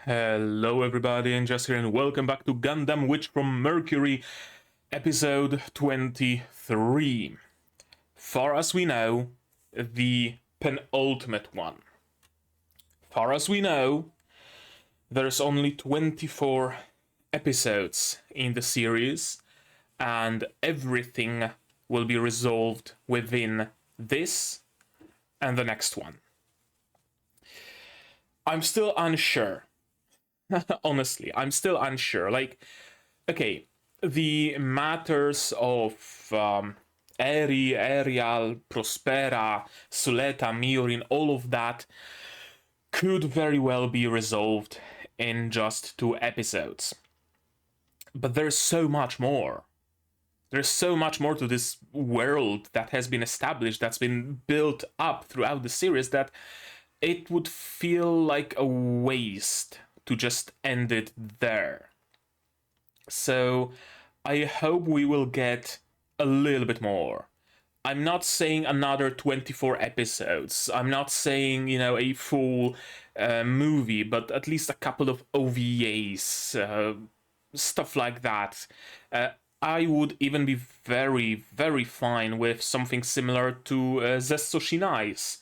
Hello everybody, and just here, and welcome back to Gundam Witch from Mercury, episode 23. Far as we know, the penultimate one. Far as we know, there's only 24 episodes in the series, and everything will be resolved within this and the next one. I'm still unsure. Honestly, I'm still unsure. Okay, the matters of Ariel, Prospera, Suletta, Miorine, all of that could very well be resolved in just 2 episodes. But there's so much more. There's so much more to this world that has been established, that's been built up throughout the series, that it would feel like a waste to just end it there. So I hope we will get a little bit more. I'm not saying another 24 episodes. I'm not saying, a full movie, but at least a couple of OVAs, stuff like that. I would even be very, very fine with something similar to Zesto Shinai's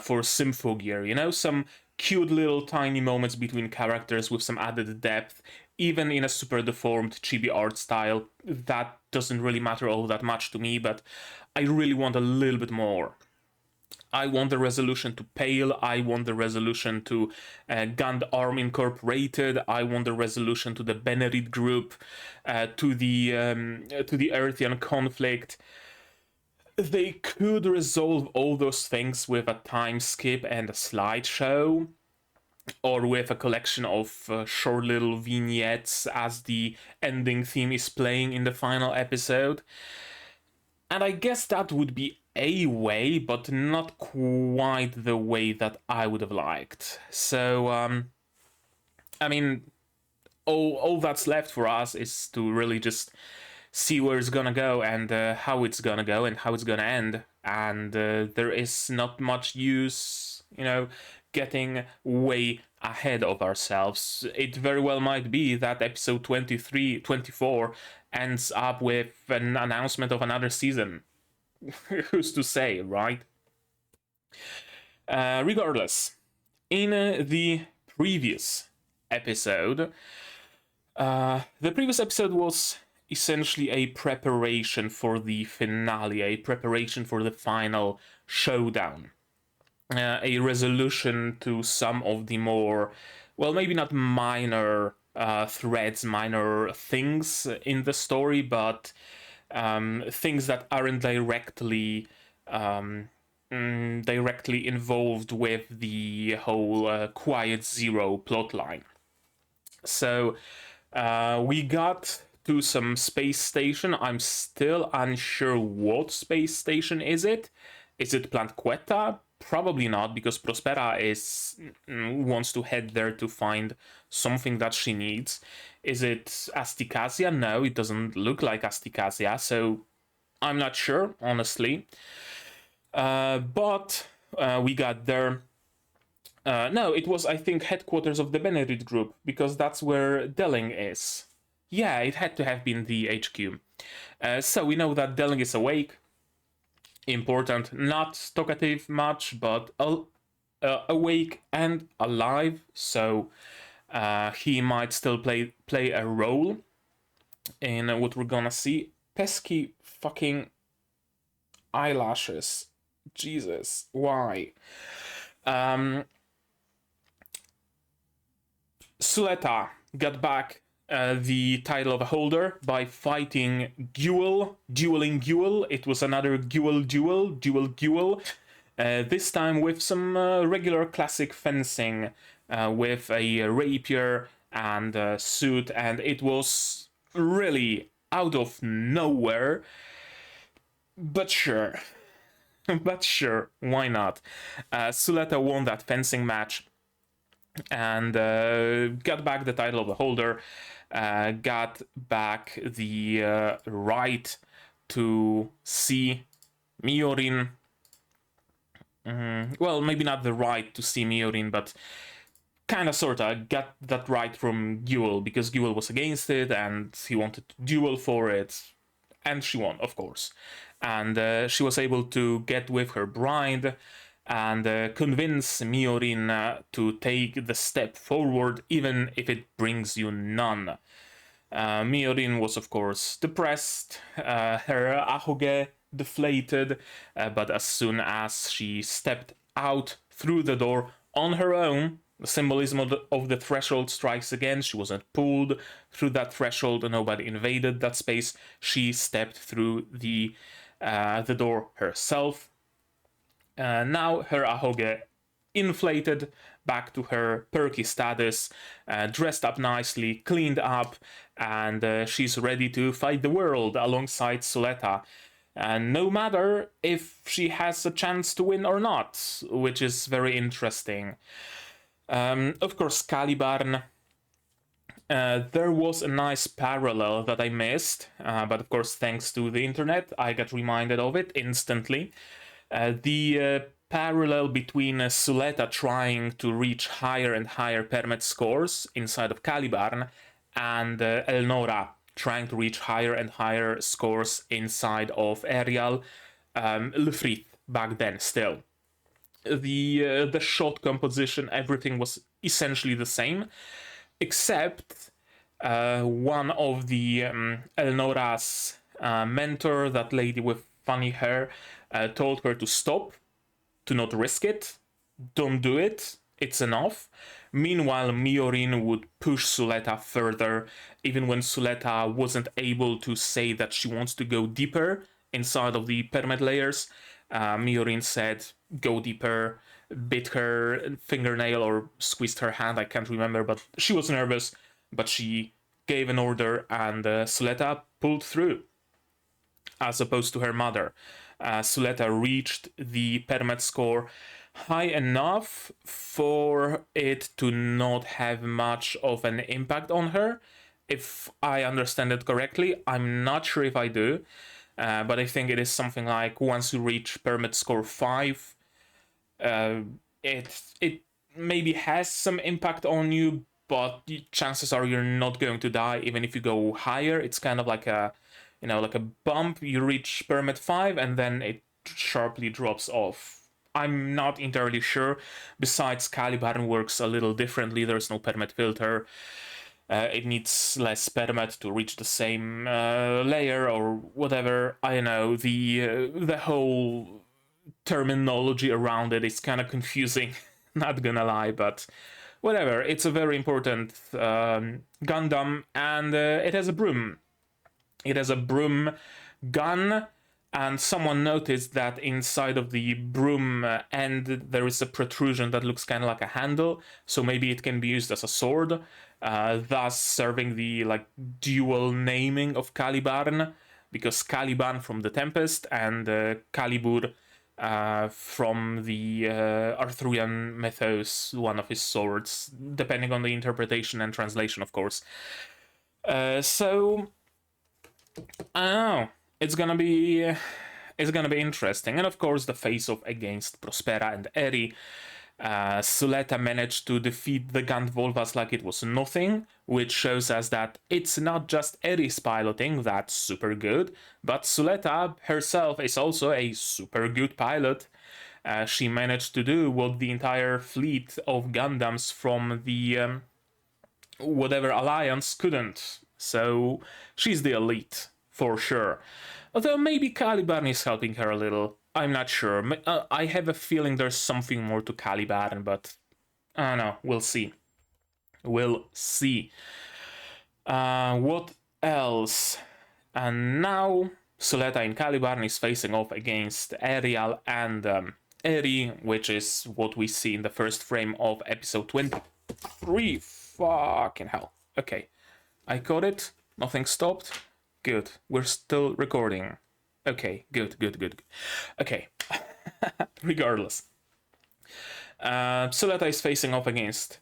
for Symphogear, some cute little tiny moments between characters with some added depth, even in a super deformed chibi art style. That doesn't really matter all that much to me, but I really want a little bit more. I want the resolution to Pale, I want the resolution to Gundam Incorporated, I want the resolution to the Benerit Group, to the Earthian conflict. They could resolve all those things with a time skip and a slideshow, or with a collection of short little vignettes as the ending theme is playing in the final episode. And I guess that would be a way, but not quite the way that I would have liked. So, all that's left for us is to really just see where it's gonna go, and how it's gonna go, and how it's gonna end. And there is not much use, getting way ahead of ourselves. It very well might be that episode 24 ends up with an announcement of another season. Who's to say, right? Regardless, in the previous episode, the previous episode was essentially a preparation for the finale, a preparation for the final showdown, a resolution to some of the more, well, maybe not minor threads, minor things in the story, but things that aren't directly involved with the whole Quiet Zero plotline. So we got to some space station. I'm still unsure what space station is it. Is it Plant Queta? Probably not, because Prospera wants to head there to find something that she needs. Is it Asticassia? No, it doesn't look like Asticassia, so I'm not sure, honestly. But we got there. No, it was, I think, headquarters of the Benerit Group, because that's where Delling is. Yeah, it had to have been the HQ. So we know that Delling is awake. Important, not talkative much, but awake and alive. So he might still play a role in what we're gonna see. Pesky fucking eyelashes. Jesus, why? Suletta got back the title of a holder by fighting dueling Guel. It was another duel. This time with some regular classic fencing, with a rapier and a suit, and it was really out of nowhere. But sure. But sure, why not? Suletta won that fencing match and got back the title of the holder, got back the right to see Miorine. Well, maybe not the right to see Miorine, but kinda sorta got that right from Guel, because Guel was against it and he wanted to duel for it, and she won, of course. And she was able to get with her bride and convince Miorine to take the step forward, even if it brings you none. Miorine was, of course, depressed, her ahoge deflated, but as soon as she stepped out through the door on her own, the symbolism of the threshold strikes again. She wasn't pulled through that threshold, nobody invaded that space. She stepped through the door herself. Now her ahoge inflated back to her perky status, dressed up nicely, cleaned up, and she's ready to fight the world alongside Suletta. And no matter if she has a chance to win or not, which is very interesting. Of course, Caliban. There was a nice parallel that I missed, but of course, thanks to the internet, I got reminded of it instantly. The parallel between Suletta trying to reach higher and higher permit scores inside of Caliban and Elnora trying to reach higher and higher scores inside of Arial, Lefrith back then still. The shot composition, everything was essentially the same, except one of the Elnora's mentor, that lady with funny hair, told her to stop, to not risk it, don't do it, it's enough. Meanwhile, Miorine would push Suletta further, even when Suletta wasn't able to say that she wants to go deeper inside of the permit layers. Miorine said, go deeper, bit her fingernail or squeezed her hand, I can't remember, but she was nervous, but she gave an order and Suletta pulled through, as opposed to her mother. Suletta reached the permit score high enough for it to not have much of an impact on her, if I understand it correctly. I'm not sure if I do, but I think it is something like once you reach permit score 5, it maybe has some impact on you, but chances are you're not going to die even if you go higher. It's kind of like a, like a bump. You reach permit 5 and then it sharply drops off. I'm not entirely sure. Besides, Caliban works a little differently. There's no permit filter. It needs less permit to reach the same layer or whatever. I don't know. The whole terminology around it is kind of confusing. Not gonna lie, but whatever. It's a very important Gundam, and it has a broom. It has a broom gun, and someone noticed that inside of the broom end there is a protrusion that looks kind of like a handle, so maybe it can be used as a sword, thus serving the dual naming of Caliban, because Caliban from the Tempest and Calibur from the Arthurian mythos, one of his swords, depending on the interpretation and translation, of course. So I don't know. It's gonna be interesting, and of course the face-off against Prospera and Eri. Suletta managed to defeat the Gandvolvas like it was nothing, which shows us that it's not just Eri's piloting that's super good, but Suletta herself is also a super good pilot. She managed to do what the entire fleet of Gundams from the whatever alliance couldn't. So she's the elite, for sure. Although maybe Caliban is helping her a little. I'm not sure. I have a feeling there's something more to Caliban, but I don't know. We'll see. We'll see. What else? And now Suletta in Caliban is facing off against Ariel and Eri, which is what we see in the first frame of episode 23. Fucking hell. Okay. I got it. Nothing stopped. Good. We're still recording. Okay, good. Okay. Regardless. Suletta is facing off against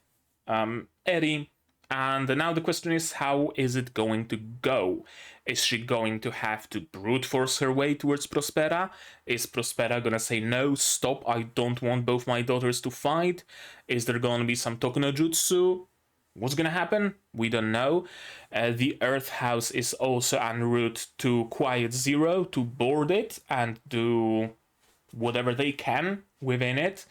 Eri, And now the question is, how is it going to go? Is she going to have to brute force her way towards Prospera? Is Prospera gonna say, no, stop, I don't want both my daughters to fight? Is there gonna be some Tokunojutsu? What's gonna happen? We don't know. The Earth House is also en route to Quiet Zero to board it and do whatever they can within it.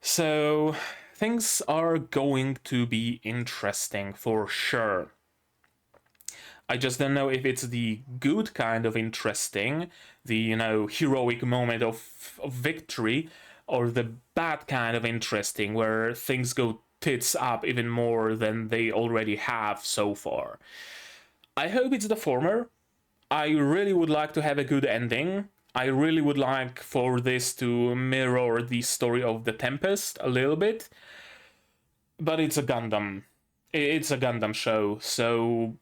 So things are going to be interesting for sure. I just don't know if it's the good kind of interesting, the, you know, heroic moment of victory, or the bad kind of interesting where things go tits up even more than they already have so far. I hope it's the former. I really would like to have a good ending. I really would like for this to mirror the story of the Tempest a little bit. But it's a Gundam. It's a Gundam show, so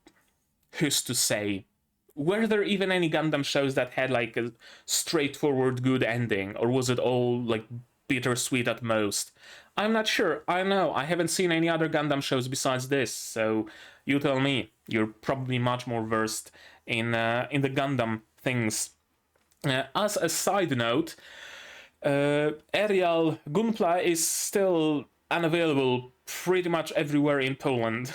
who's to say? Were there even any Gundam shows that had like a straightforward good ending, or was it all like bittersweet at most? I'm not sure. I know I haven't seen any other Gundam shows besides this, so you tell me. You're probably much more versed in the Gundam things. As a side note, Aerial Gunpla is still unavailable pretty much everywhere in Poland.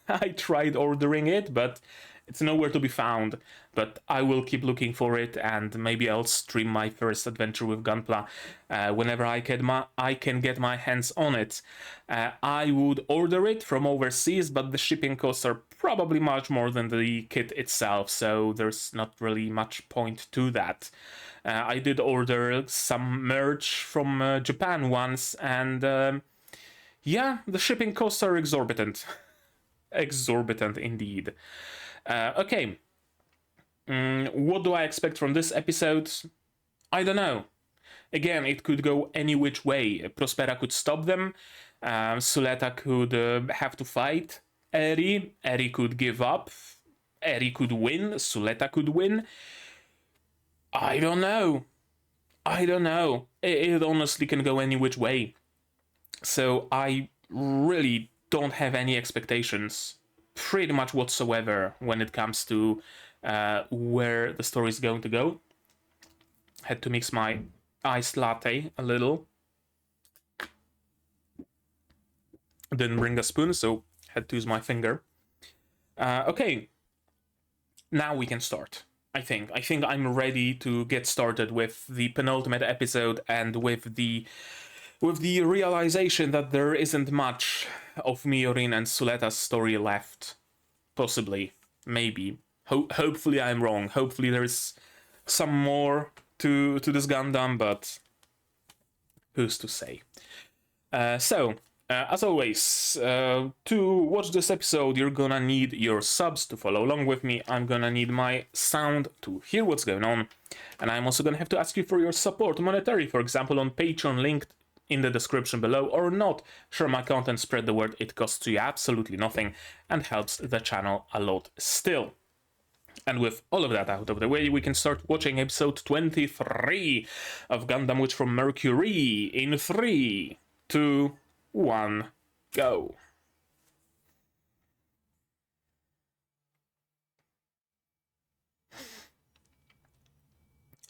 I tried ordering it, but it's nowhere to be found. But I will keep looking for it, and maybe I'll stream my first adventure with Gunpla whenever I can get my hands on it. I would order it from overseas, but the shipping costs are probably much more than the kit itself, so there's not really much point to that. I did order some merch from Japan once, and yeah, the shipping costs are exorbitant. Exorbitant indeed. Okay. What do I expect from this episode? I don't know. Again, it could go any which way. Prospera could stop them. Suletta could have to fight Eri. Eri could give up. Eri could win. Suletta could win. I don't know. I don't know. It honestly can go any which way. So I really don't have any expectations, pretty much whatsoever, when it comes to where the story is going to go. Had to mix my iced latte a little. Didn't bring a spoon, so had to use my finger. Okay, now we can start. I think I'm ready to get started with the penultimate episode and with the realization that there isn't much of Miorine and Suletta's story left. Possibly, maybe. Hopefully I'm wrong. Hopefully there's some more to this Gundam, but who's to say? As always, to watch this episode, you're gonna need your subs to follow along with me. I'm gonna need my sound to hear what's going on. And I'm also gonna have to ask you for your support, monetary, for example, on Patreon, linked in the description below, or not. Share my content, spread the word. It costs you absolutely nothing and helps the channel a lot still. And with all of that out of the way, we can start watching episode 23 of Gundam Witch from Mercury in 3, 2, 1, go.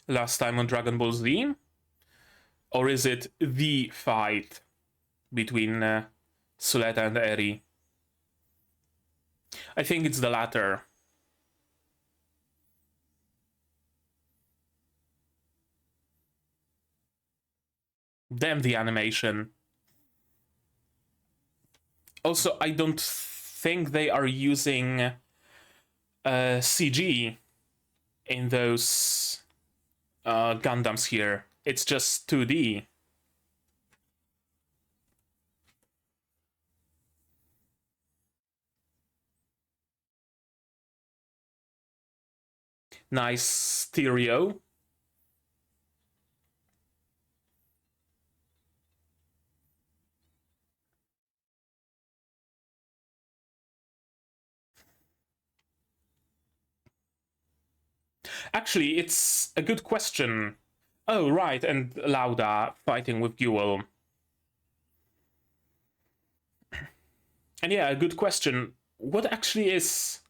Last time on Dragon Ball Z? Or is it the fight between Suletta and Eri? I think it's the latter. Damn the animation. Also, I don't think they are using CG in those Gundams here. It's just 2D. Nice stereo. Actually, it's a good question. Oh, right, and Lauda fighting with Guel. And yeah, a good question. What actually is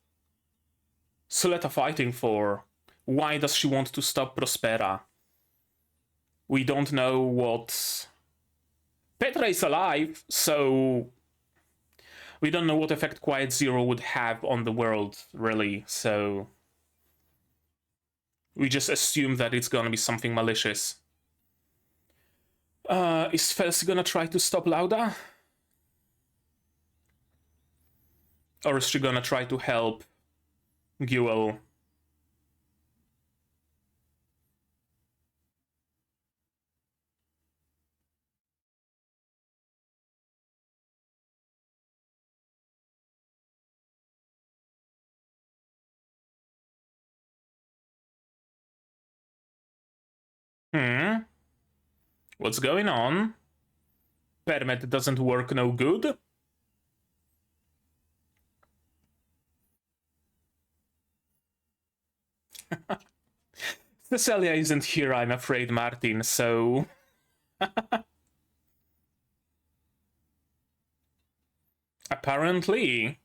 Suletta fighting for? Why does she want to stop Prospera? We don't know what... Petra is alive, so we don't know what effect Quiet Zero would have on the world, really, so we just assume that it's gonna be something malicious. Is Felsi gonna try to stop Lauda? Or is she gonna try to help Guel? What's going on? Permit doesn't work no good? Thessalia isn't here, I'm afraid, Martin, so... Apparently.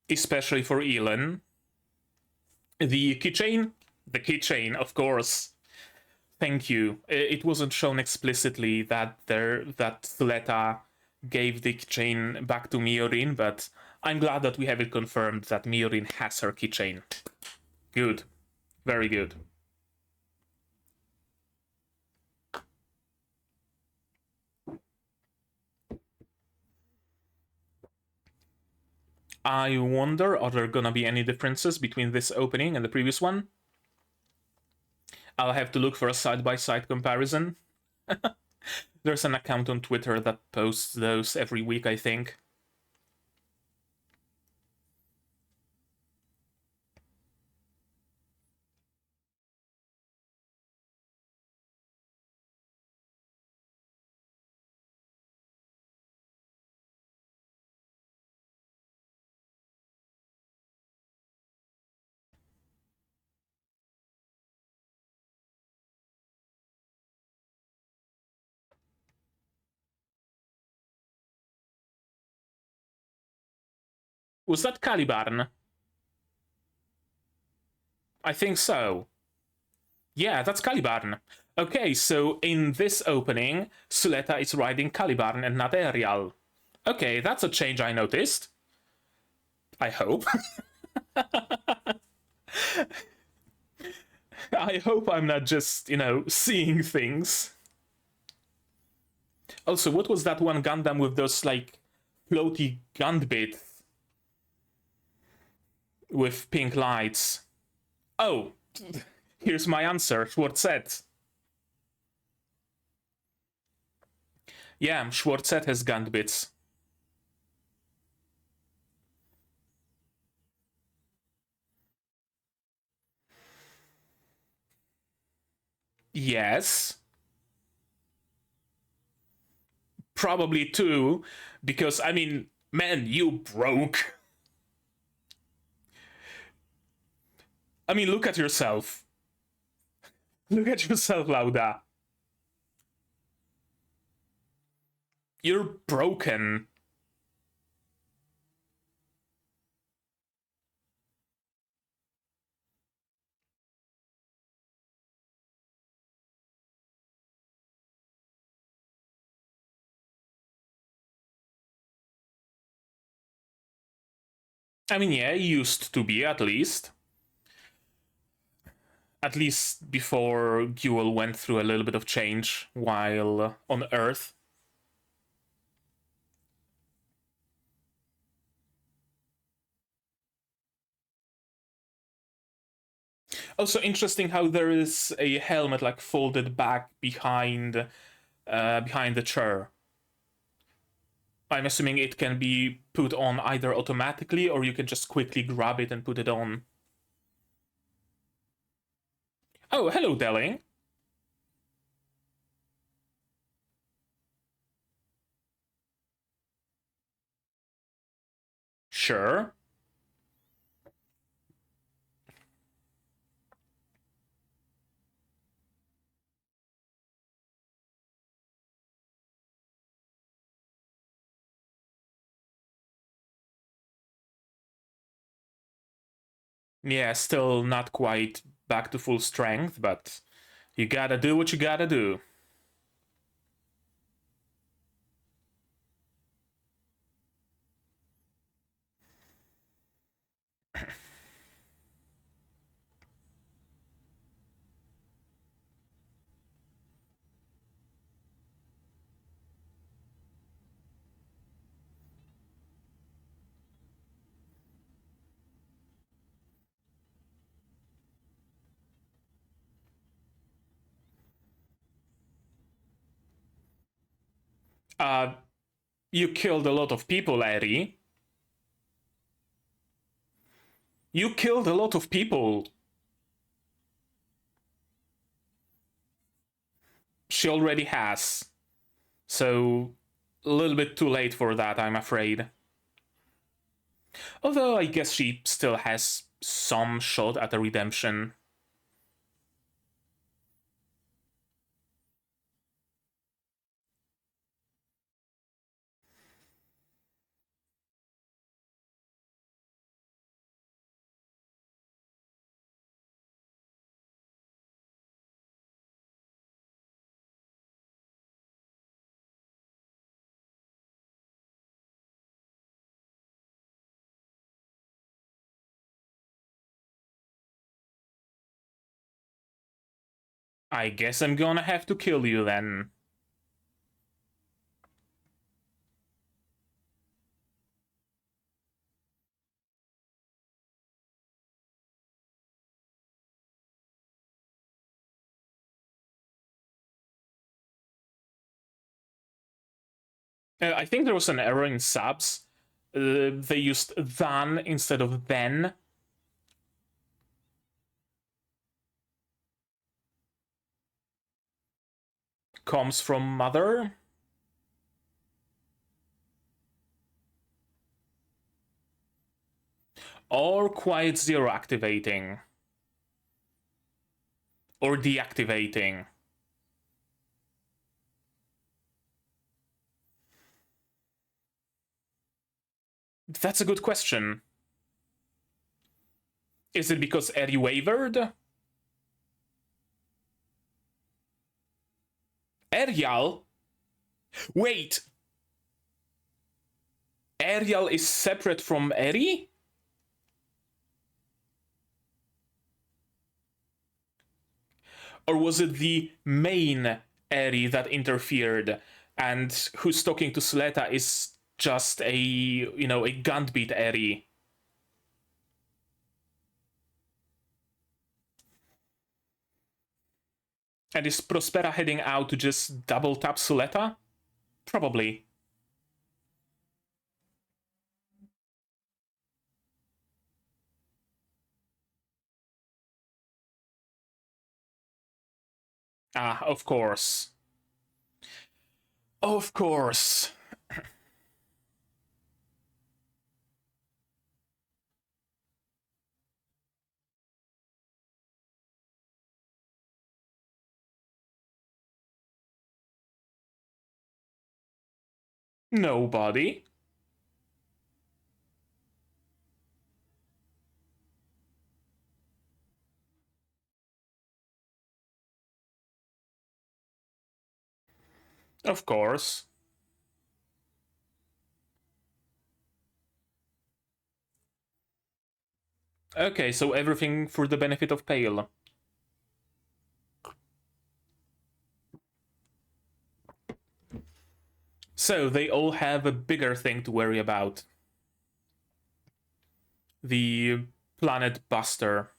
Especially for Elon. The keychain? The keychain, of course. Thank you. It wasn't shown explicitly that Suletta gave the keychain back to Miorine, but I'm glad that we have it confirmed that Miorine has her keychain. Good. Very good. I wonder, are there gonna be any differences between this opening and the previous one? I'll have to look for a side-by-side comparison. There's an account on Twitter that posts those every week, I think. Was that Caliban? I think so. Yeah, that's Caliban. Okay, so in this opening, Suletta is riding Caliban and not Ariel. Okay, that's a change I noticed. I hope. I hope I'm not just, seeing things. Also, what was that one Gundam with those, like, floaty gun bits with pink lights? Oh, here's my answer. Schwarzette. Yeah, Schwarzette has gun bits. Yes. Probably two, because, I mean, man, you broke. I mean, look at yourself. Look at yourself, Lauda. You're broken. I mean, yeah, used to be, at least. At least before Guel went through a little bit of change while on Earth. Also interesting how there is a helmet like folded back behind the chair. I'm assuming it can be put on either automatically or you can just quickly grab it and put it on. Oh, hello, Delling. Sure. Yeah, still not quite back to full strength, but you gotta do what you gotta do. Uh, you killed a lot of people, Eri. You killed a lot of people. She already has. So, a little bit too late for that, I'm afraid. Although I guess she still has some shot at a redemption. I guess I'm gonna have to kill you then. I think there was an error in subs. They used than instead of then. Comes from mother. Or quiet zero activating. Or deactivating. That's a good question. Is it because Eri wavered? Erial? Wait! Erial is separate from Eri? Or was it the main Eri that interfered and who's talking to Suletta is just a, you know, a gunbeat Eri? And is Prospera heading out to just double tap Suletta? Probably. Ah, of course. Of course. Nobody. Of course. Okay, so everything for the benefit of Pale. So they all have a bigger thing to worry about. The Planet Buster.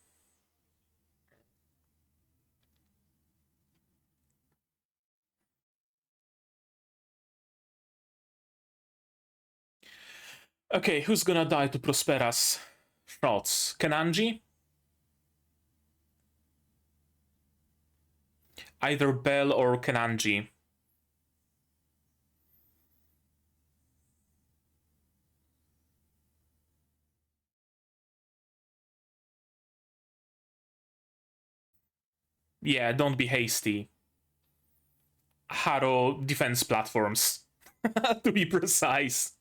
Okay, who's gonna die to Prospera's shots? Kananji? Either Bell or Kananji. Yeah, don't be hasty. Haro defense platforms, to be precise.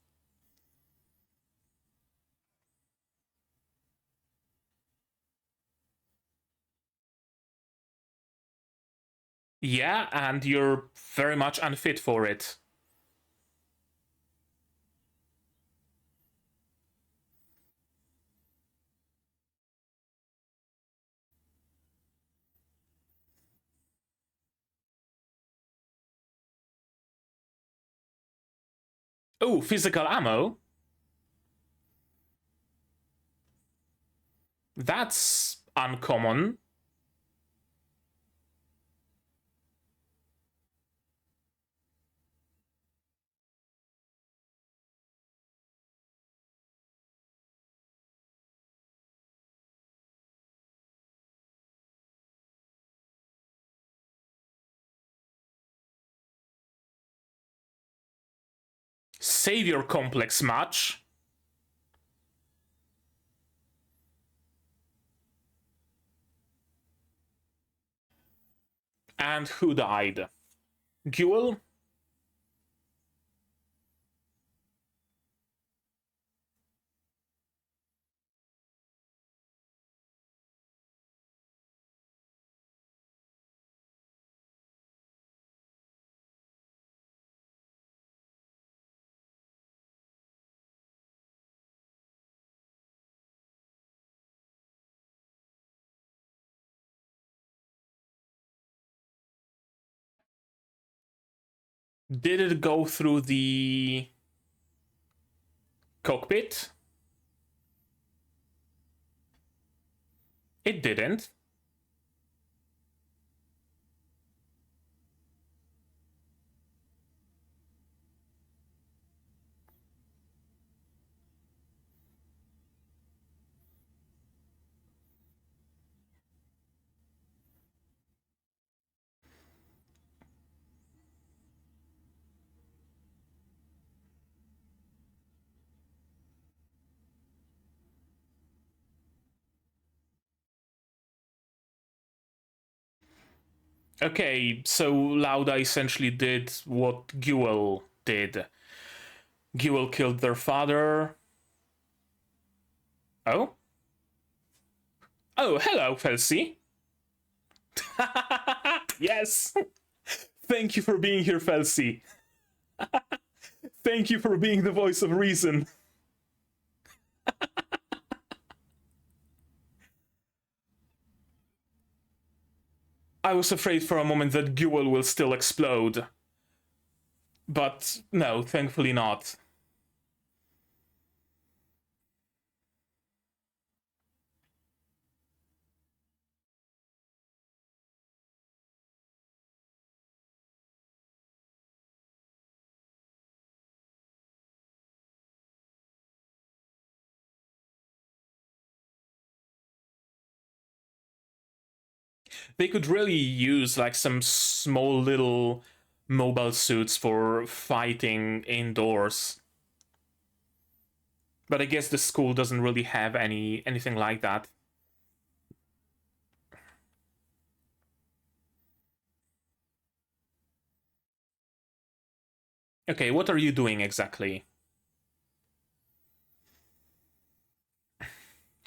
Yeah, and you're very much unfit for it. Oh, physical ammo? That's uncommon. Savior complex much? And who died? Guel? Did it go through the cockpit? It didn't. Okay, so Lauda essentially did what Guel did. Guel killed their father. Oh? Oh, hello, Felsi. Yes! Thank you for being here, Felsi. Thank you for being the voice of reason. I was afraid for a moment that Guel will still explode. But no, thankfully not. They could really use like some small little mobile suits for fighting indoors. But I guess the school doesn't really have anything like that. Okay, what are you doing exactly?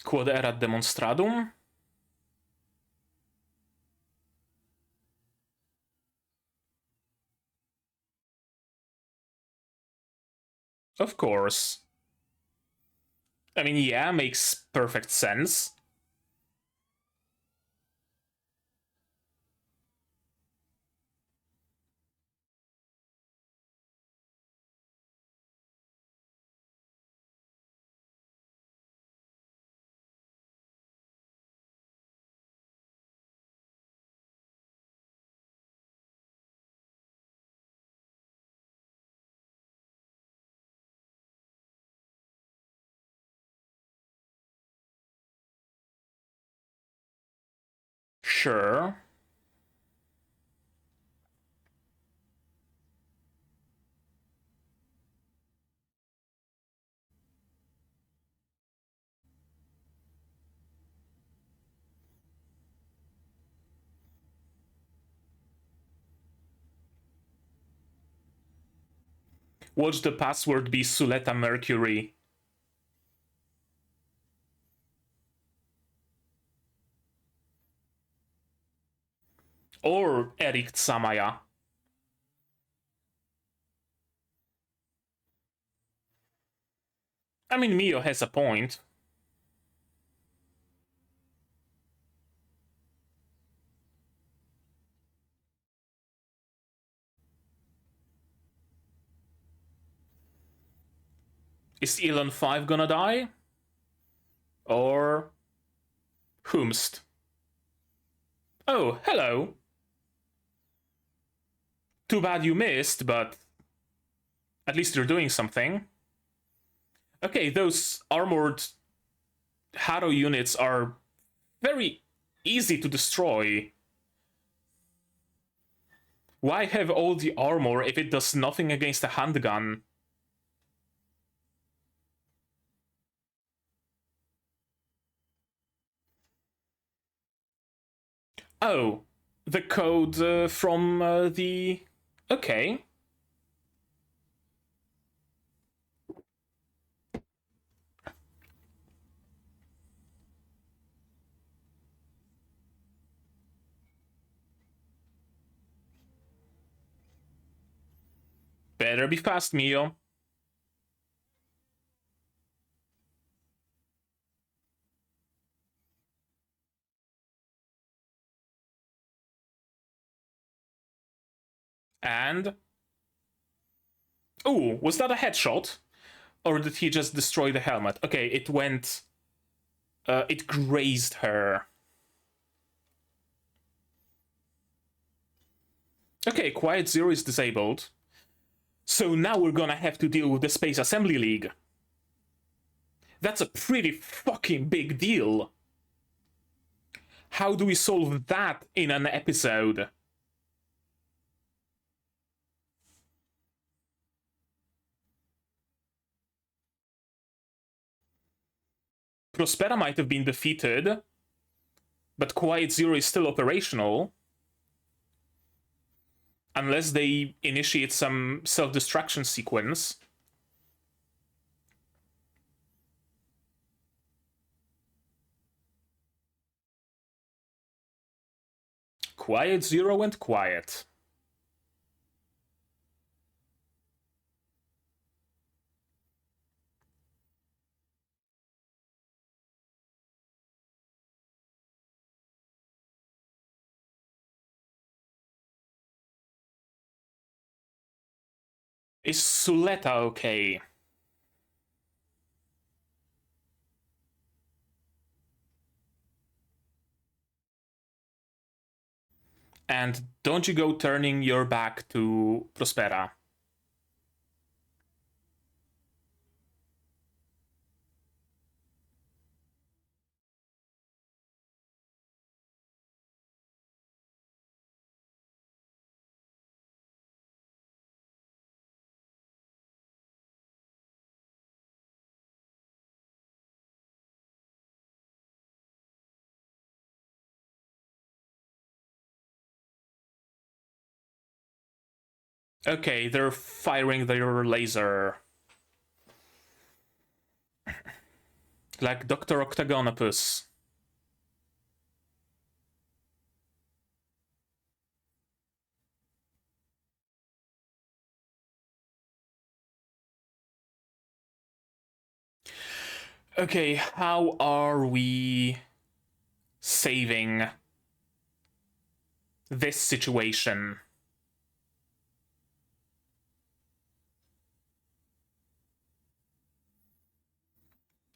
Quod erat demonstradum? Of course. I mean, yeah, makes perfect sense. Sure. Watch the password be Suletta Mercury. Or Eric Tsamaya. I mean, Mio has a point. Is Elon 5 gonna die? Or whomst? Oh, hello. Too bad you missed, but at least you're doing something. Okay, those armored Haro units are very easy to destroy. Why have all the armor if it does nothing against a handgun? Oh, the code from the... Okay. Better be fast, Mio. And... Ooh, was that a headshot? Or did he just destroy the helmet? Okay, it went... it grazed her. Okay, Quiet Zero is disabled. So now we're gonna have to deal with the Space Assembly League. That's a pretty fucking big deal. How do we solve that in an episode? Prospera might have been defeated, but Quiet Zero is still operational. Unless they initiate some self-destruction sequence. Quiet Zero went quiet. Is Suletta okay? And don't you go turning your back to Prospera. Okay, they're firing their laser. Like Dr. Octagonopus. Okay, how are we saving this situation?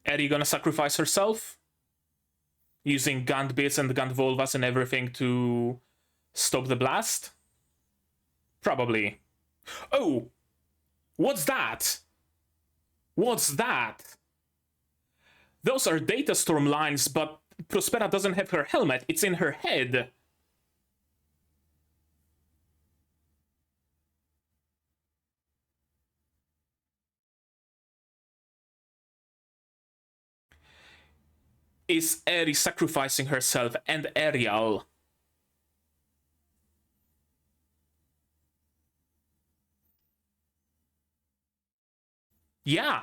Eri gonna sacrifice herself? Using Gant bits and Gant volvas and everything to stop the blast? Probably. Oh! What's that? What's that? Those are data storm lines, but Prospera doesn't have her helmet. It's in her head. Is Eri sacrificing herself and Ariel? Yeah.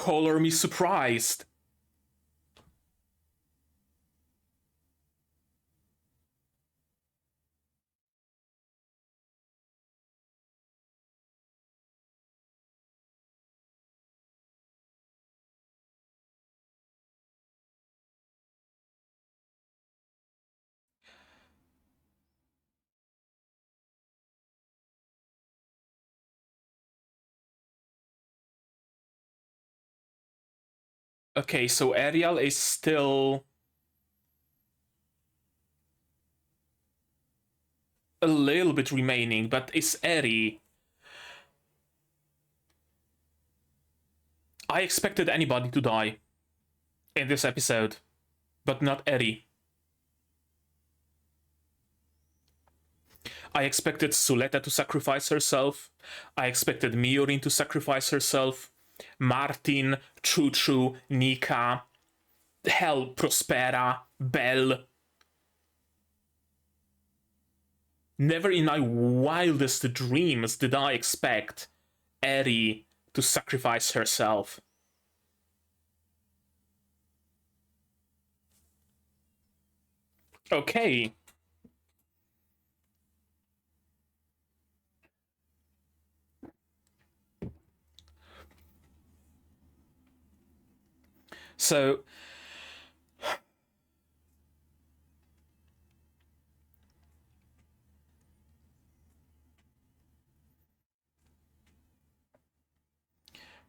Color me surprised. Okay, so Ariel is still a little bit remaining, but is Eri? I expected anybody to die in this episode, but not Eri. I expected Suletta to sacrifice herself. I expected Miorine to sacrifice herself. Martin, Chuchu, Nika, hell, Prospera, Belle. Never in my wildest dreams did I expect Eri to sacrifice herself. Okay. So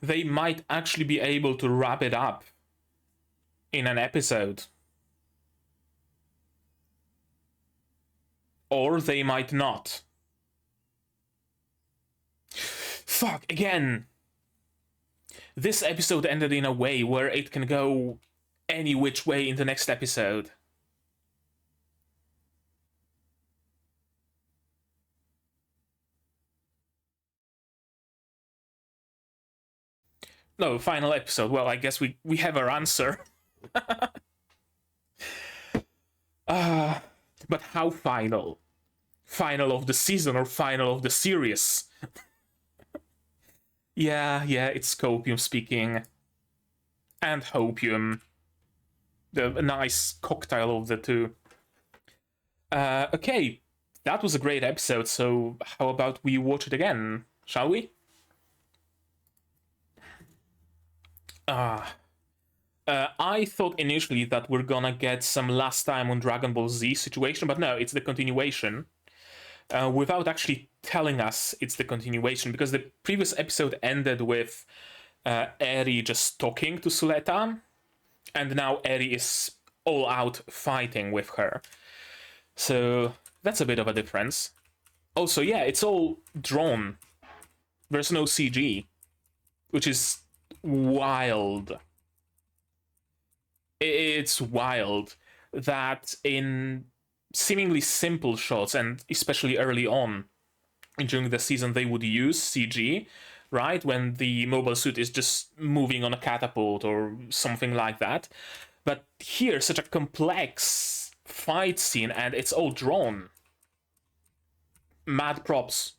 they might actually be able to wrap it up in an episode. Or they might not. Fuck, again. This episode ended in a way where it can go any which way in the next episode. No, final episode. Well, I guess we have our answer. But how final? Final of the season or final of the series? Yeah, it's Copium speaking. And Hopium. The nice cocktail of the two. Okay, that was a great episode, so how about we watch it again? Shall we? I thought initially that we're gonna get some last time on Dragon Ball Z situation, but no, it's the continuation. Without actually telling us it's the continuation, because the previous episode ended with Eri just talking to Suletta, and now Eri is all out fighting with her. So that's a bit of a difference. Also, yeah, it's all drawn. There's no CG, which is wild. It's wild that in seemingly simple shots, and especially early on during the season, they would use CG, right? When the mobile suit is just moving on a catapult or something like that. But here, such a complex fight scene, and it's all drawn. Mad props.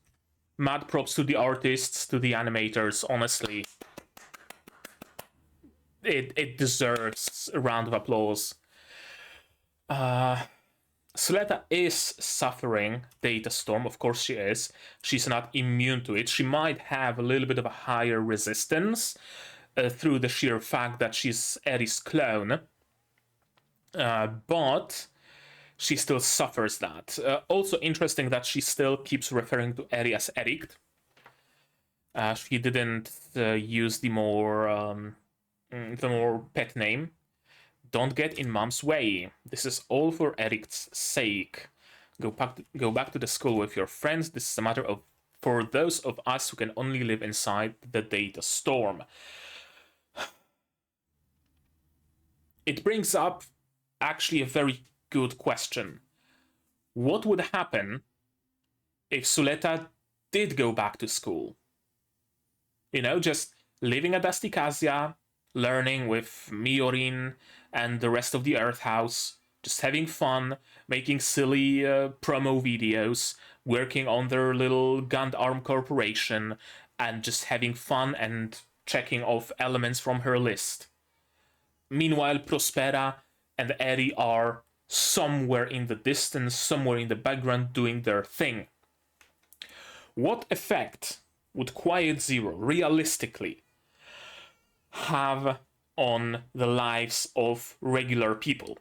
Mad props to the artists, to the animators, honestly. It deserves a round of applause. Suletta is suffering data storm, of course she is. She's not immune to it. She might have a little bit of a higher resistance through the sheer fact that she's Eri's clone. But she still suffers that. Also interesting that she still keeps referring to Eri as Eric. She didn't use the more pet name. Don't get in mom's way. This is all for Eric's sake. Go back to the school with your friends. This is a matter of for those of us who can only live inside the data storm. It brings up actually a very good question. What would happen if Suletta did go back to school? You know, just living at Asticassia, learning with Miorine and the rest of the Earth House, just having fun, making silly promo videos, working on their little Gundam corporation, and just having fun and checking off elements from her list. Meanwhile, Prospera and Eri are somewhere in the distance, somewhere in the background doing their thing. What effect would Quiet Zero realistically have on the lives of regular people?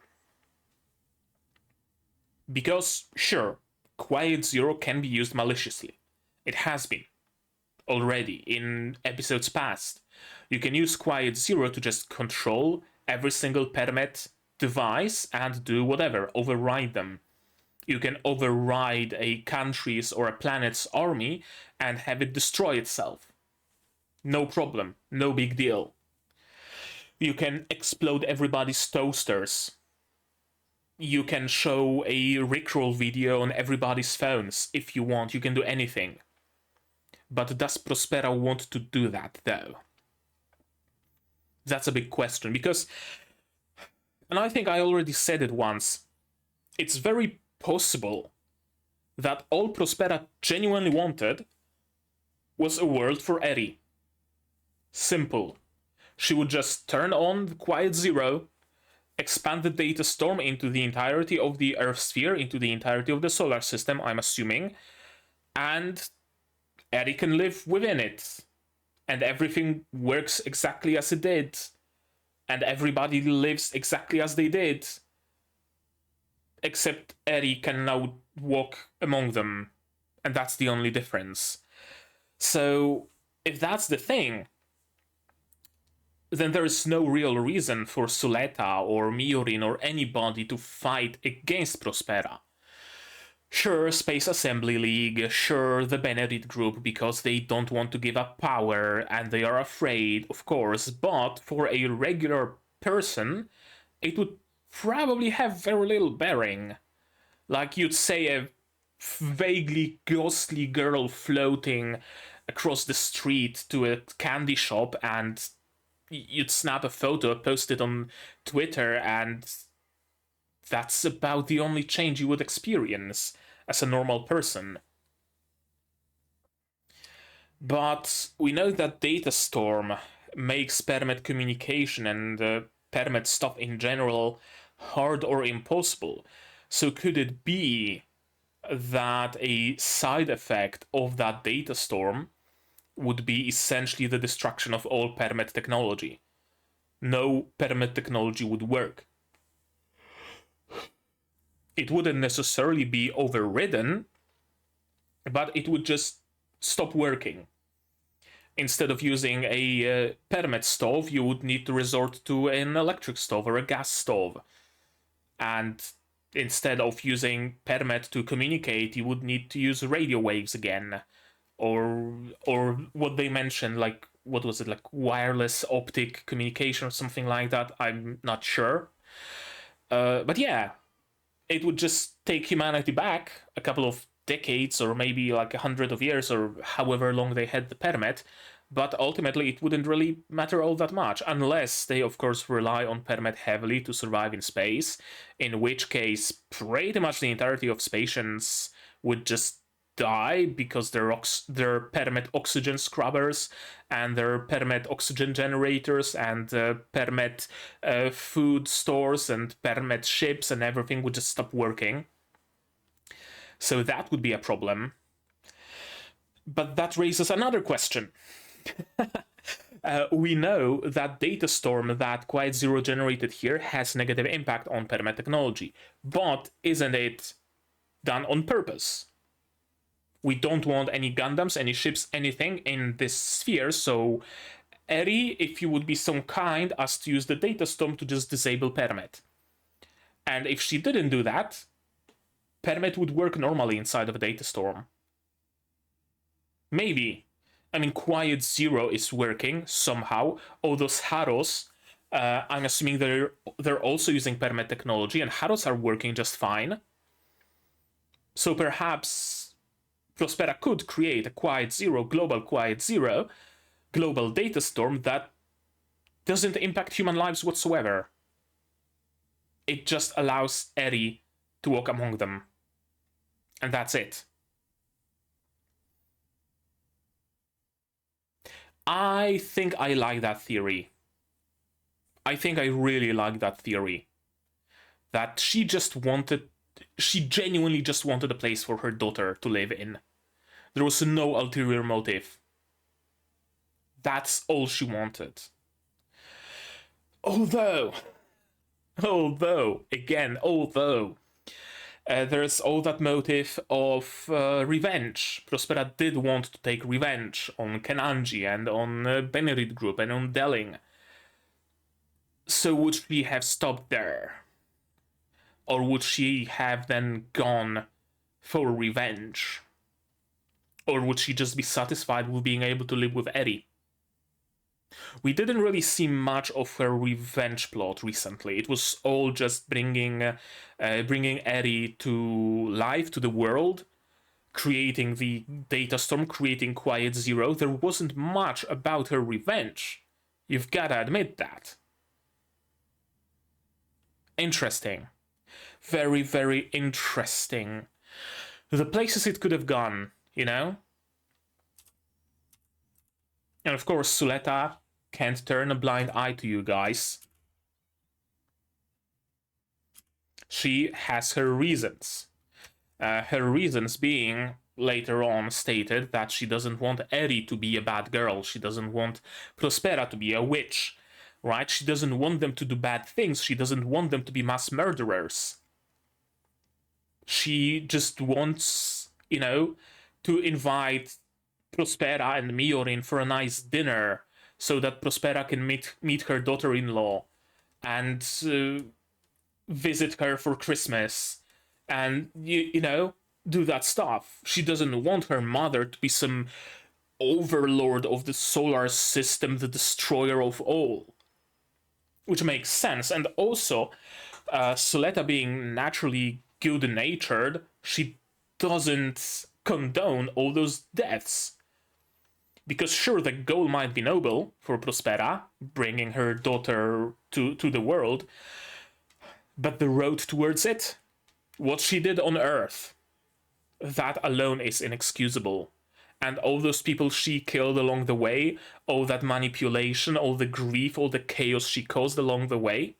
Because, sure, Quiet Zero can be used maliciously. It has been already in episodes past. You can use Quiet Zero to just control every single Permet device and do whatever, override them. You can override a country's or a planet's army and have it destroy itself. No problem, no big deal. You can explode everybody's toasters. You can show a Rickroll video on everybody's phones if you want. You can do anything. But does Prospera want to do that, though? That's a big question, because, and I think I already said it once, it's very possible that all Prospera genuinely wanted was a world for Eri. Simple. She would just turn on the Quiet Zero, expand the data storm into the entirety of the Earth sphere, into the entirety of the solar system, I'm assuming, and Eri can live within it. And everything works exactly as it did. And everybody lives exactly as they did. Except Eri can now walk among them. And that's the only difference. So, if that's the thing, then there is no real reason for Suletta or Miorine or anybody to fight against Prospera. Sure, Space Assembly League, sure, the Benerit Group, because they don't want to give up power and they are afraid, of course, but for a regular person, it would probably have very little bearing. Like, you'd say a vaguely ghostly girl floating across the street to a candy shop, and you'd snap a photo, post it on Twitter, and that's about the only change you would experience as a normal person. But we know that data storm makes Permet communication and Permet stuff in general hard or impossible. So could it be that a side effect of that data storm would be essentially the destruction of all Permet technology? No Permet technology would work. It wouldn't necessarily be overridden, but it would just stop working. Instead of using a Permet stove, you would need to resort to an electric stove or a gas stove. And instead of using Permet to communicate, you would need to use radio waves again. Or what they mentioned, like, what was it, like wireless optic communication or something like that? I'm not sure. But yeah, it would just take humanity back a couple of decades or maybe like 100 of years or however long they had the Permet, but ultimately it wouldn't really matter all that much, unless they of course rely on Permet heavily to survive in space, in which case pretty much the entirety of Spatians would just die because their Permet oxygen scrubbers and their Permet oxygen generators and Permet food stores and Permet ships and everything would just stop working. So that would be a problem. But that raises another question. We know that data storm that Quiet Zero generated here has negative impact on Permet technology, but isn't it done on purpose? We don't want any Gundams, any ships, anything in this sphere, so Eri, if you would be so kind as to use the data storm to just disable Permet. And if she didn't do that, Permet would work normally inside of a data storm. Maybe. I mean, Quiet Zero is working somehow. All those Haros, I'm assuming they're also using Permet technology, and Haros are working just fine. So perhaps Prospera could create a Quiet Zero, global data storm that doesn't impact human lives whatsoever. It just allows Eri to walk among them. And that's it. I think I like that theory. I think I really like that theory. That she genuinely just wanted a place for her daughter to live in. There was no ulterior motive. That's all she wanted. Although, there's all that motive of revenge. Prospera did want to take revenge on Kenanji and on Benerit Group and on Delling. So would she have stopped there? Or would she have then gone for revenge? Or would she just be satisfied with being able to live with Eddie? We didn't really see much of her revenge plot recently. It was all just bringing Eddie to life, to the world, creating the data storm, creating Quiet Zero. There wasn't much about her revenge. You've gotta admit that. Interesting. Very, very interesting. The places it could have gone, you know? And of course, Suletta can't turn a blind eye to you guys. She has her reasons. Her reasons being, later on stated, that she doesn't want Eri to be a bad girl. She doesn't want Prospera to be a witch, right? She doesn't want them to do bad things. She doesn't want them to be mass murderers. She just wants, you know, to invite Prospera and Miorine for a nice dinner so that Prospera can meet her daughter-in-law and visit her for Christmas and, you know, do that stuff. She doesn't want her mother to be some overlord of the solar system, the destroyer of all. Which makes sense. And also, Suletta being naturally good-natured, she doesn't condone all those deaths. Because sure, the goal might be noble for Prospera, bringing her daughter to the world, but the road towards it, what she did on Earth, that alone is inexcusable. And all those people she killed along the way, all that manipulation, all the grief, all the chaos she caused along the way,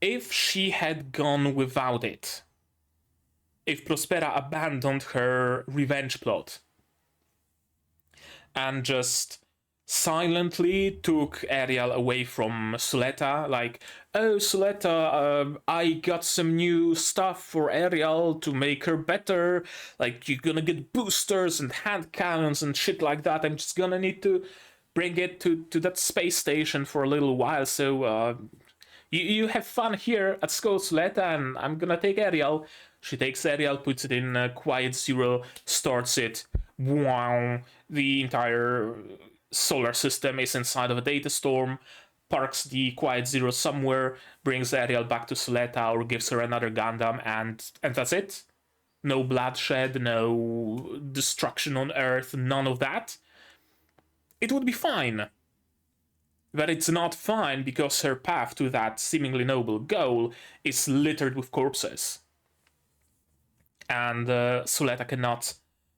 if she had gone without it, if Prospera abandoned her revenge plot and just silently took Ariel away from Suletta, like, oh, Suletta, I got some new stuff for Ariel to make her better, like, you're gonna get boosters and hand cannons and shit like that, I'm just gonna need to bring it to that space station for a little while, so, you have fun here at Skull Suletta, and I'm gonna take Ariel. She takes Ariel, puts it in Quiet Zero, starts it. Wow, the entire solar system is inside of a data storm, parks the Quiet Zero somewhere, brings Ariel back to Suletta or gives her another Gundam, and that's it. No bloodshed, no destruction on Earth, none of that. It would be fine. But it's not fine because her path to that seemingly noble goal is littered with corpses. And Suletta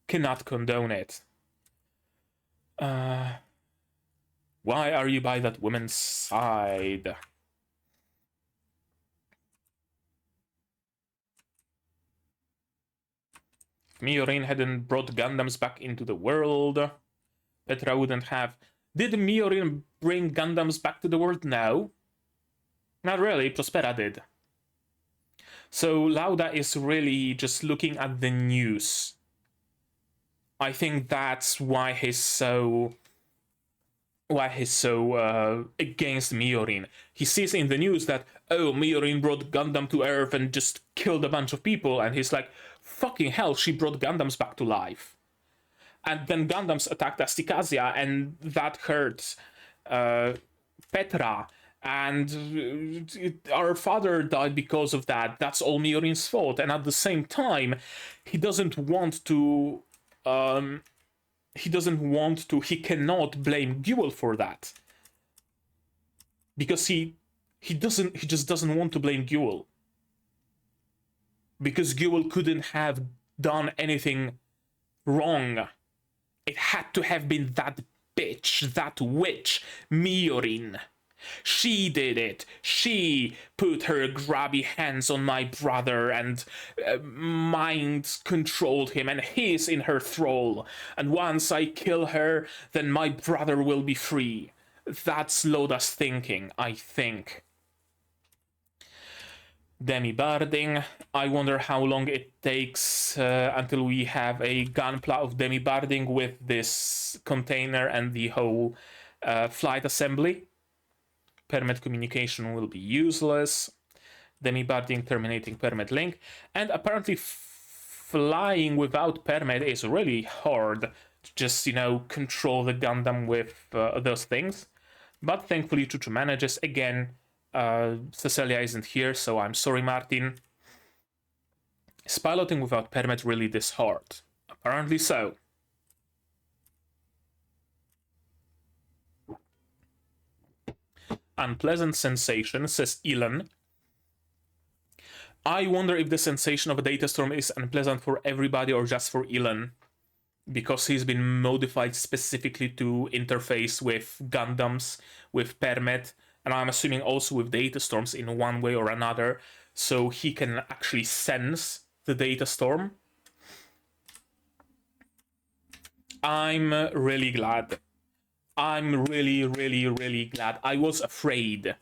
cannot condone it. Why are you by that woman's side? If Miorine hadn't brought Gundams back into the world, Petra wouldn't have... Did Miorine bring Gundams back to the world? No. Not really, Prospera did. So Lauda is really just looking at the news. I think that's why he's so against Miorine. He sees in the news that, oh, Miorine brought Gundam to Earth and just killed a bunch of people, and he's like, fucking hell, she brought Gundams back to life. And then Gundams attacked Asticassia, and that hurt Petra, and our father died because of that. That's all Miorine's fault. And at the same time, he cannot blame Guel for that. Because he just doesn't want to blame Guel. Because Guel couldn't have done anything wrong. It had to have been that bitch, that witch, Miorine. She did it. She put her grabby hands on my brother and mind controlled him, and he's in her thrall. And once I kill her, then my brother will be free. That's Loda's thinking, I think. Demi-barding. I wonder how long it takes until we have a gunpla of demi-barding with this container and the whole flight assembly. Permit communication will be useless. Demi-barding terminating permit link. And apparently flying without permit is really hard to just, control the Gundam with those things. But thankfully Chuchu manages. Again, Cecilia isn't here, so I'm sorry, Martin. Is piloting without permit really this hard? Apparently so. Unpleasant sensation, says Elon. I wonder if the sensation of a data storm is unpleasant for everybody or just for Elon, because he's been modified specifically to interface with Gundams, with permit, and I'm assuming also with data storms in one way or another, so he can actually sense the data storm. I'm really glad. I'm really, really, really glad. I was afraid.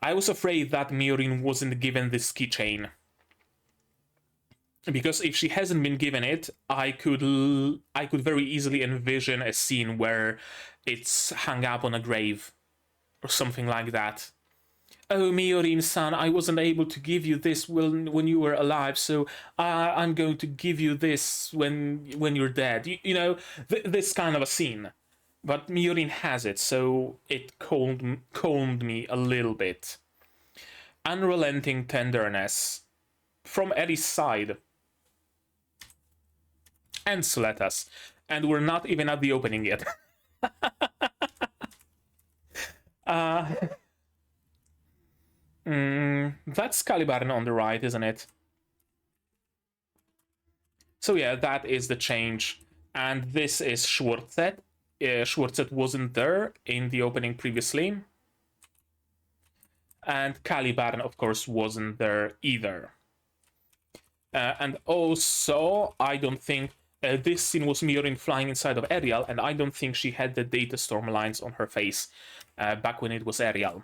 I was afraid that Miorine wasn't given this keychain. Because if she hasn't been given it, I could very easily envision a scene where it's hung up on a grave or something like that. Oh, Miorine-san, I wasn't able to give you this when you were alive, so I'm going to give you this when you're dead. This kind of a scene. But Miorine has it, so it calmed me a little bit. Unrelenting tenderness from Eddie's side. And Suletta's. And we're not even at the opening yet. That's Caliban on the right, isn't it? So yeah, that is the change. And this is Schwarzet. Schwarzet wasn't there in the opening previously. And Caliban, of course, wasn't there either. And also, I don't think this scene was Miorine flying inside of Ariel, and I don't think she had the data storm lines on her face back when it was Ariel.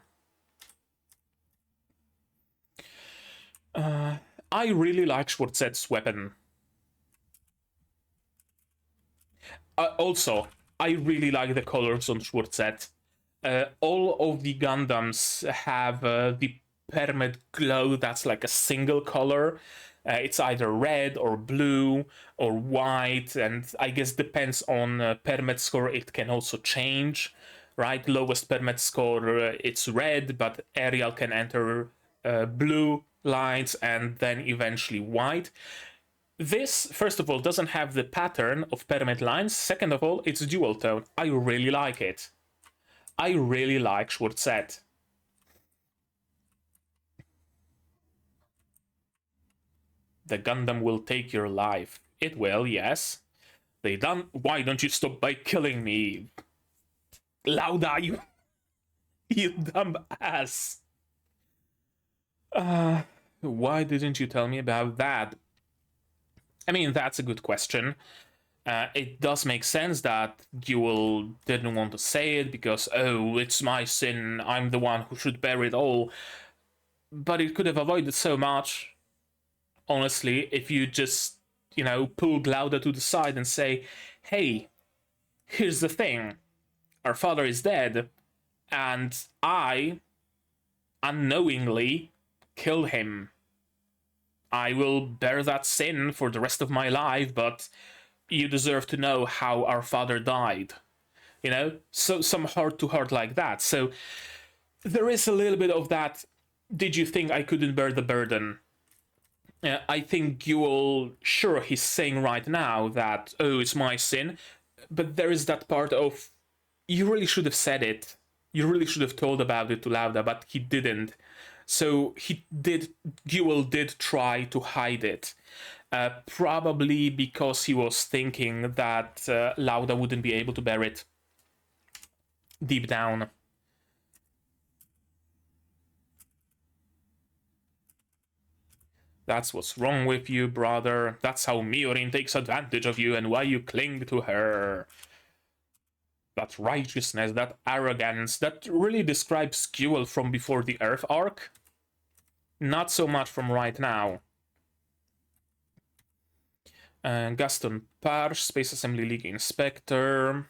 I really like Schwarzet's weapon. Also, I really like the colors on Schwarzet. All of the Gundams have the permit glow that's like a single color. It's either red or blue or white, and I guess depends on permit score. It can also change, right? Lowest permit score, it's red, but Ariel can enter blue lines and then eventually white. This, first of all, doesn't have the pattern of permit lines. Second of all, it's dual tone. I really like it. I really like Schwarzet. The Gundam will take your life. It will, yes. Why don't you stop by killing me? Lauda, you dumb ass. Why didn't you tell me about that? I mean, that's a good question. It does make sense that Duel didn't want to say it because, oh, it's my sin, I'm the one who should bear it all. But it could have avoided so much, honestly, if you just, pulled Lauda to the side and say, hey, here's the thing. Our father is dead, and I, unknowingly, killed him. I will bear that sin for the rest of my life, but you deserve to know how our father died. So some heart-to-heart like that. So there is a little bit of that, did you think I couldn't bear the burden? I think sure, he's saying right now that, oh, it's my sin, but there is that part of, you really should have said it. You really should have told about it to Lauda, but he didn't. So Duel did try to hide it. Probably because he was thinking that Lauda wouldn't be able to bear it deep down. That's what's wrong with you, brother. That's how Miorine takes advantage of you and why you cling to her. That righteousness, that arrogance, that really describes Guel from before the Earth arc. Not so much from right now. Gaston Parche, Space Assembly League Inspector.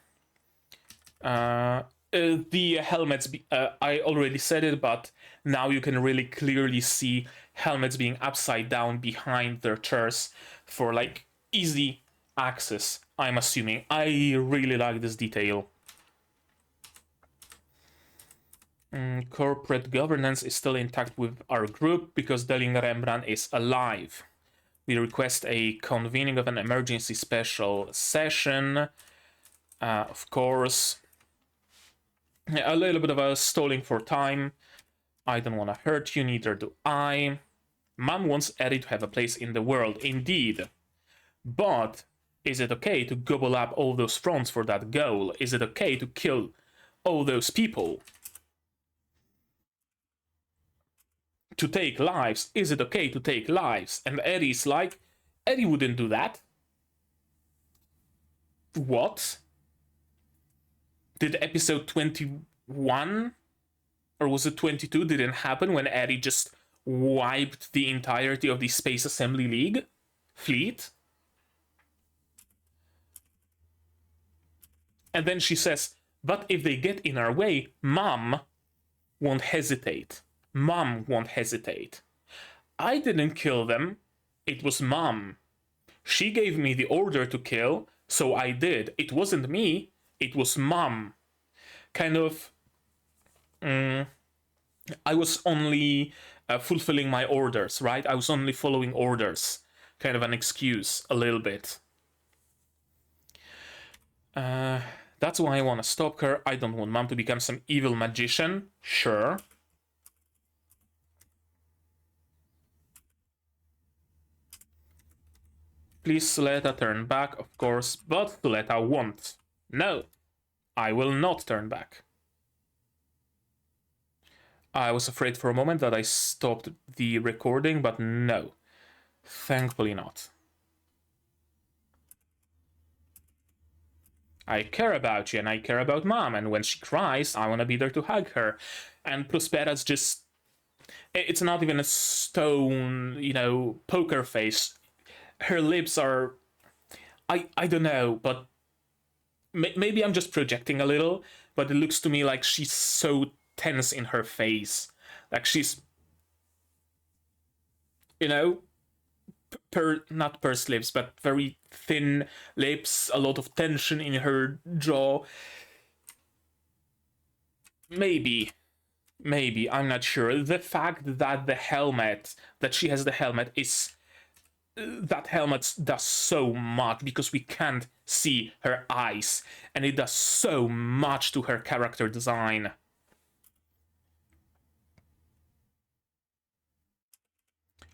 The helmets, I already said it, but now you can really clearly see helmets being upside down behind their chairs for like easy access, I'm assuming. I really like this detail. Corporate governance is still intact with our group because Miorine Rembran is alive. We request a convening of an emergency special session. Of course. A little bit of a stalling for time. I don't want to hurt you, neither do I. Mom wants Eddie to have a place in the world, indeed. But is it okay to gobble up all those fronts for that goal? Is it okay to kill all those people? To take lives? Is it okay to take lives? And Eddie's like, Eddie wouldn't do that. What? Did episode 21 or was it 22 didn't happen when Eddie just wiped the entirety of the Space Assembly League fleet? And then she says, but if they get in our way, Mom won't hesitate. Mom won't hesitate. I didn't kill them. It was Mom. She gave me the order to kill, so I did. It wasn't me. It was Mom. Kind of... I was only fulfilling my orders, right? I was only following orders. Kind of an excuse, a little bit. That's why I want to stop her. I don't want Mom to become some evil magician. Sure. Please, Suletta, turn back, of course, but Suletta won't. No, I will not turn back. I was afraid for a moment that I stopped the recording, but no. Thankfully not. I care about you and I care about Mom, and when she cries, I want to be there to hug her. And Prospera's just... It's not even a stone, you know, poker face. Her lips are... I don't know, but maybe I'm just projecting a little, but it looks to me like she's so tense in her face. Like she's... You know, not pursed lips, but very thin lips, a lot of tension in her jaw. Maybe, I'm not sure. The fact that the helmet, that she has the helmet, is... That helmet does so much because we can't see her eyes, and it does so much to her character design.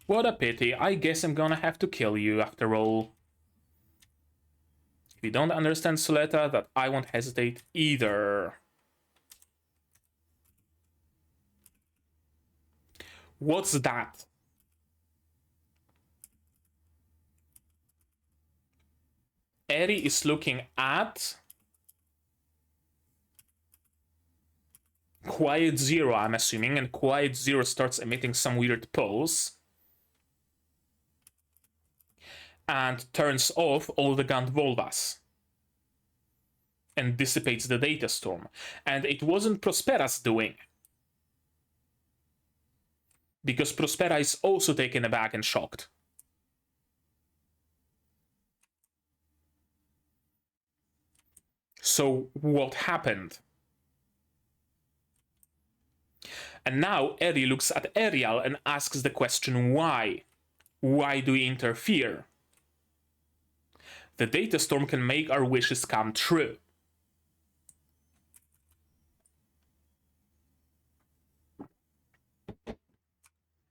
What a pity. I guess I'm gonna have to kill you after all. If you don't understand, Suletta, that I won't hesitate either. What's that? Eri is looking at Quiet Zero, I'm assuming, and Quiet Zero starts emitting some weird pulse. And turns off all the Gandvolvas. And dissipates the data storm. And it wasn't Prospera's doing. Because Prospera is also taken aback and shocked. So what happened? And now Eri looks at Ariel and asks the question why? Why do we interfere? The data storm can make our wishes come true.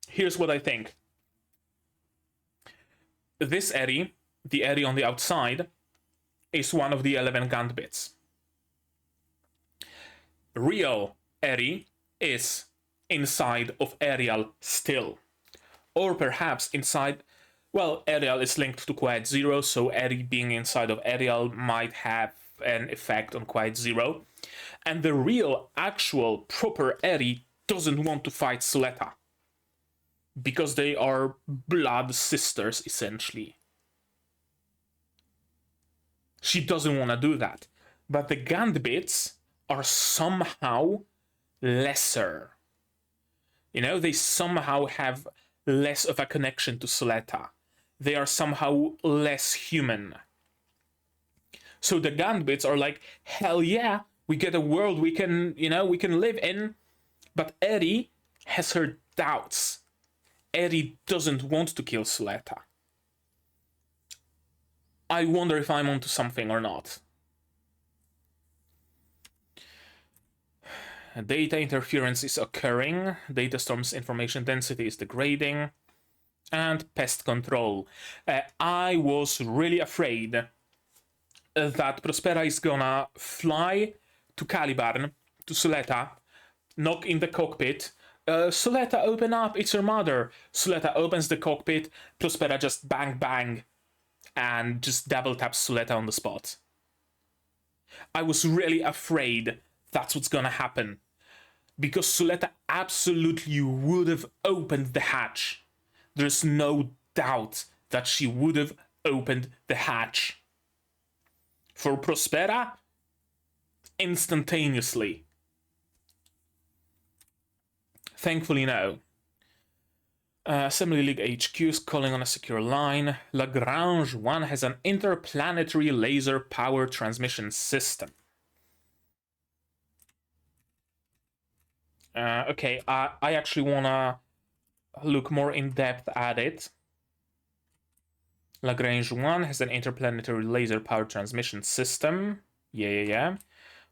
Here's what I think. this area, the area on the outside, is one of the 11 Gambits. Real Eri is inside of Ariel still. Or perhaps inside... Well, Ariel is linked to Quiet Zero, so Eri being inside of Ariel might have an effect on Quiet Zero. And the real, actual, proper Eri doesn't want to fight Suletta. Because they are blood sisters, essentially. She doesn't want to do that. But the Gambits are somehow lesser. You know, they somehow have less of a connection to Suletta. They are somehow less human. So the Gambits are like, hell yeah, we get a world we can live in. But Eri has her doubts. Eri doesn't want to kill Suletta. I wonder if I'm onto something or not. Data interference is occurring, data storm's information density is degrading, and pest control. I was really afraid that Prospera is gonna fly to Caliban, to Suletta, knock in the cockpit. Suletta, open up, it's your mother. Suletta opens the cockpit, Prospera just bang bang, and just double taps Suletta on the spot. I was really afraid that's what's gonna happen. Because Suletta absolutely would have opened the hatch. There's no doubt that she would have opened the hatch. For Prospera, instantaneously. Thankfully, no. Assembly League HQ is calling on a secure line. Lagrange 1 has an interplanetary laser power transmission system. Okay, I actually wanna look more in depth at it. Lagrange 1 has an interplanetary laser power transmission system. Yeah.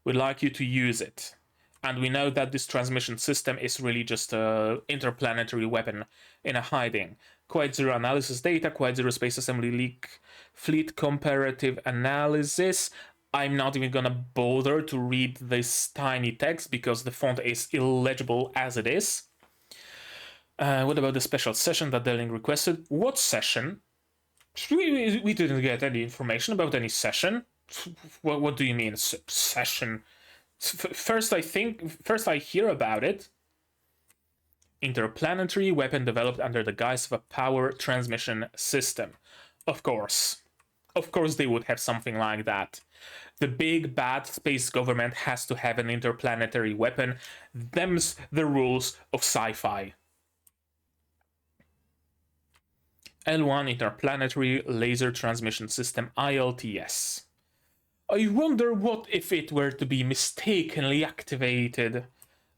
We'd like you to use it. And we know that this transmission system is really just an interplanetary weapon in a hiding. Quiet Zero analysis data, Quiet Zero Space Assembly League fleet comparative analysis. I'm not even gonna bother to read this tiny text because the font is illegible as it is. What about the special session that Delling requested? What session? We didn't get any information about any session. What do you mean, session? First I hear about it. Interplanetary weapon developed under the guise of a power transmission system. Of course they would have something like that. The big bad space government has to have an interplanetary weapon. Them's the rules of sci-fi. L1 Interplanetary Laser Transmission System, ILTS. I wonder what if it were to be mistakenly activated.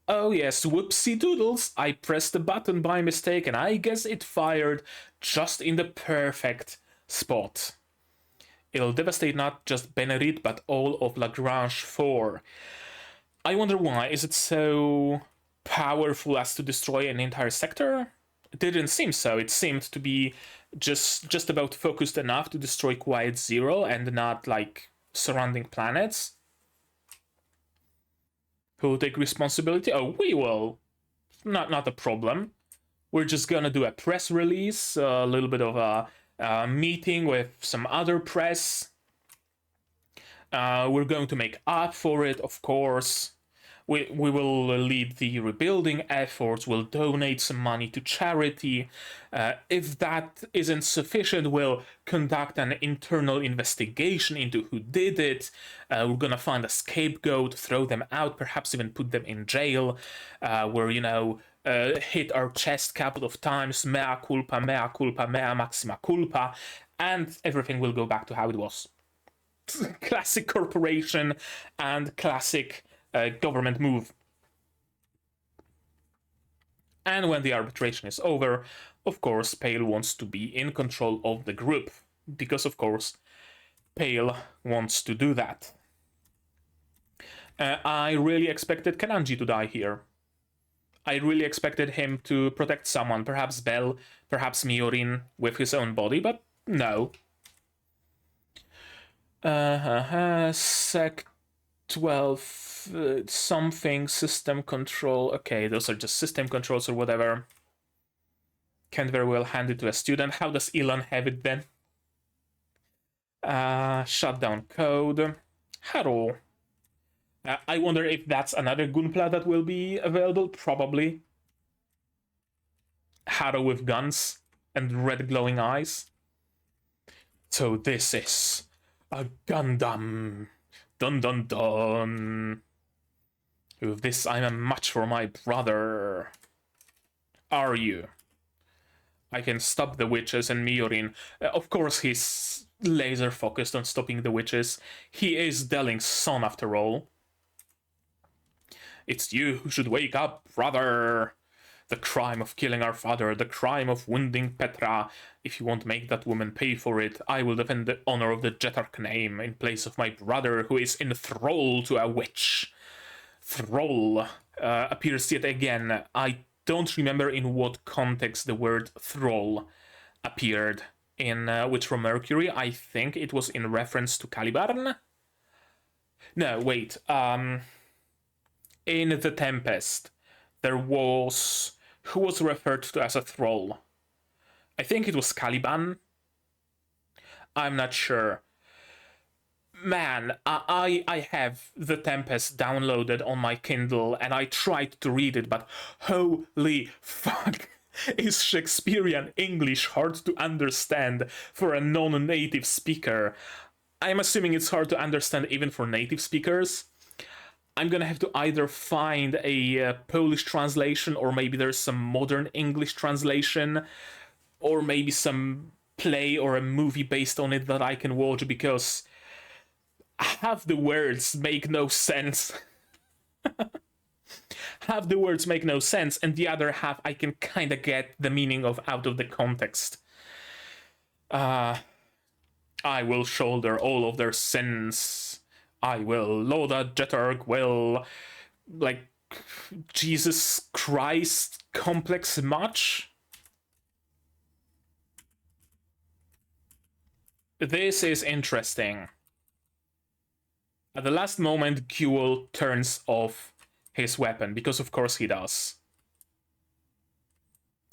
Oh yes, whoopsie doodles, I pressed the button by mistake and I guess it fired just in the perfect spot. It'll devastate not just Benerit, but all of Lagrange 4. I wonder why. Is it so powerful as to destroy an entire sector? It didn't seem so. It seemed to be just about focused enough to destroy Quiet Zero and not, like, surrounding planets. Who will take responsibility? Oh, we will. Not a problem. We're just gonna do a press release, a little bit of a meeting with some other press. We're going to make up for it, of course. We will lead the rebuilding efforts, we'll donate some money to charity. If that isn't sufficient, we'll conduct an internal investigation into who did it. We're gonna find a scapegoat, throw them out, perhaps even put them in jail. Hit our chest a couple of times, mea culpa, mea maxima culpa, and everything will go back to how it was. Classic corporation and classic government move. And when the arbitration is over, of course, Pale wants to be in control of the group, because of course, Pale wants to do that. I really expected Kananji to die here. I really expected him to protect someone, perhaps Bell, perhaps Miorine with his own body, but No. Sec 12 something system control. Okay, those are just system controls or whatever. Can't very well hand it to a student. How does Elon have it then? Shutdown code. Hello. I wonder if that's another Gunpla that will be available. Probably. Harrow with guns and red glowing eyes. So this is a Gundam. Dun dun dun. With this, I'm a match for my brother. Are you? I can stop the witches and Miorine. Of course, he's laser focused on stopping the witches. He is Delling's son, after all. It's you who should wake up, brother. The crime of killing our father, the crime of wounding Petra. If you won't make that woman pay for it, I will defend the honor of the Jetark name in place of my brother, who is in thrall to a witch. Thrall appears yet again. I don't remember in what context the word thrall appeared in which from Mercury. I think it was in reference to Caliban. No, wait. In The Tempest, there was... who was referred to as a thrall? I think it was Caliban. I'm not sure. Man, I have The Tempest downloaded on my Kindle, and I tried to read it, but holy fuck, is Shakespearean English hard to understand for a non-native speaker. I'm assuming it's hard to understand even for native speakers. I'm gonna have to either find a Polish translation, or maybe there's some modern English translation, or maybe some play or a movie based on it that I can watch, because half the words make no sense. Half the words make no sense, and the other half I can kind of get the meaning of out of the context. I will shoulder all of their sins. I will. Loda Jetarg will. Like, Jesus Christ complex much? This is interesting. At the last moment, Guel turns off his weapon, because of course he does.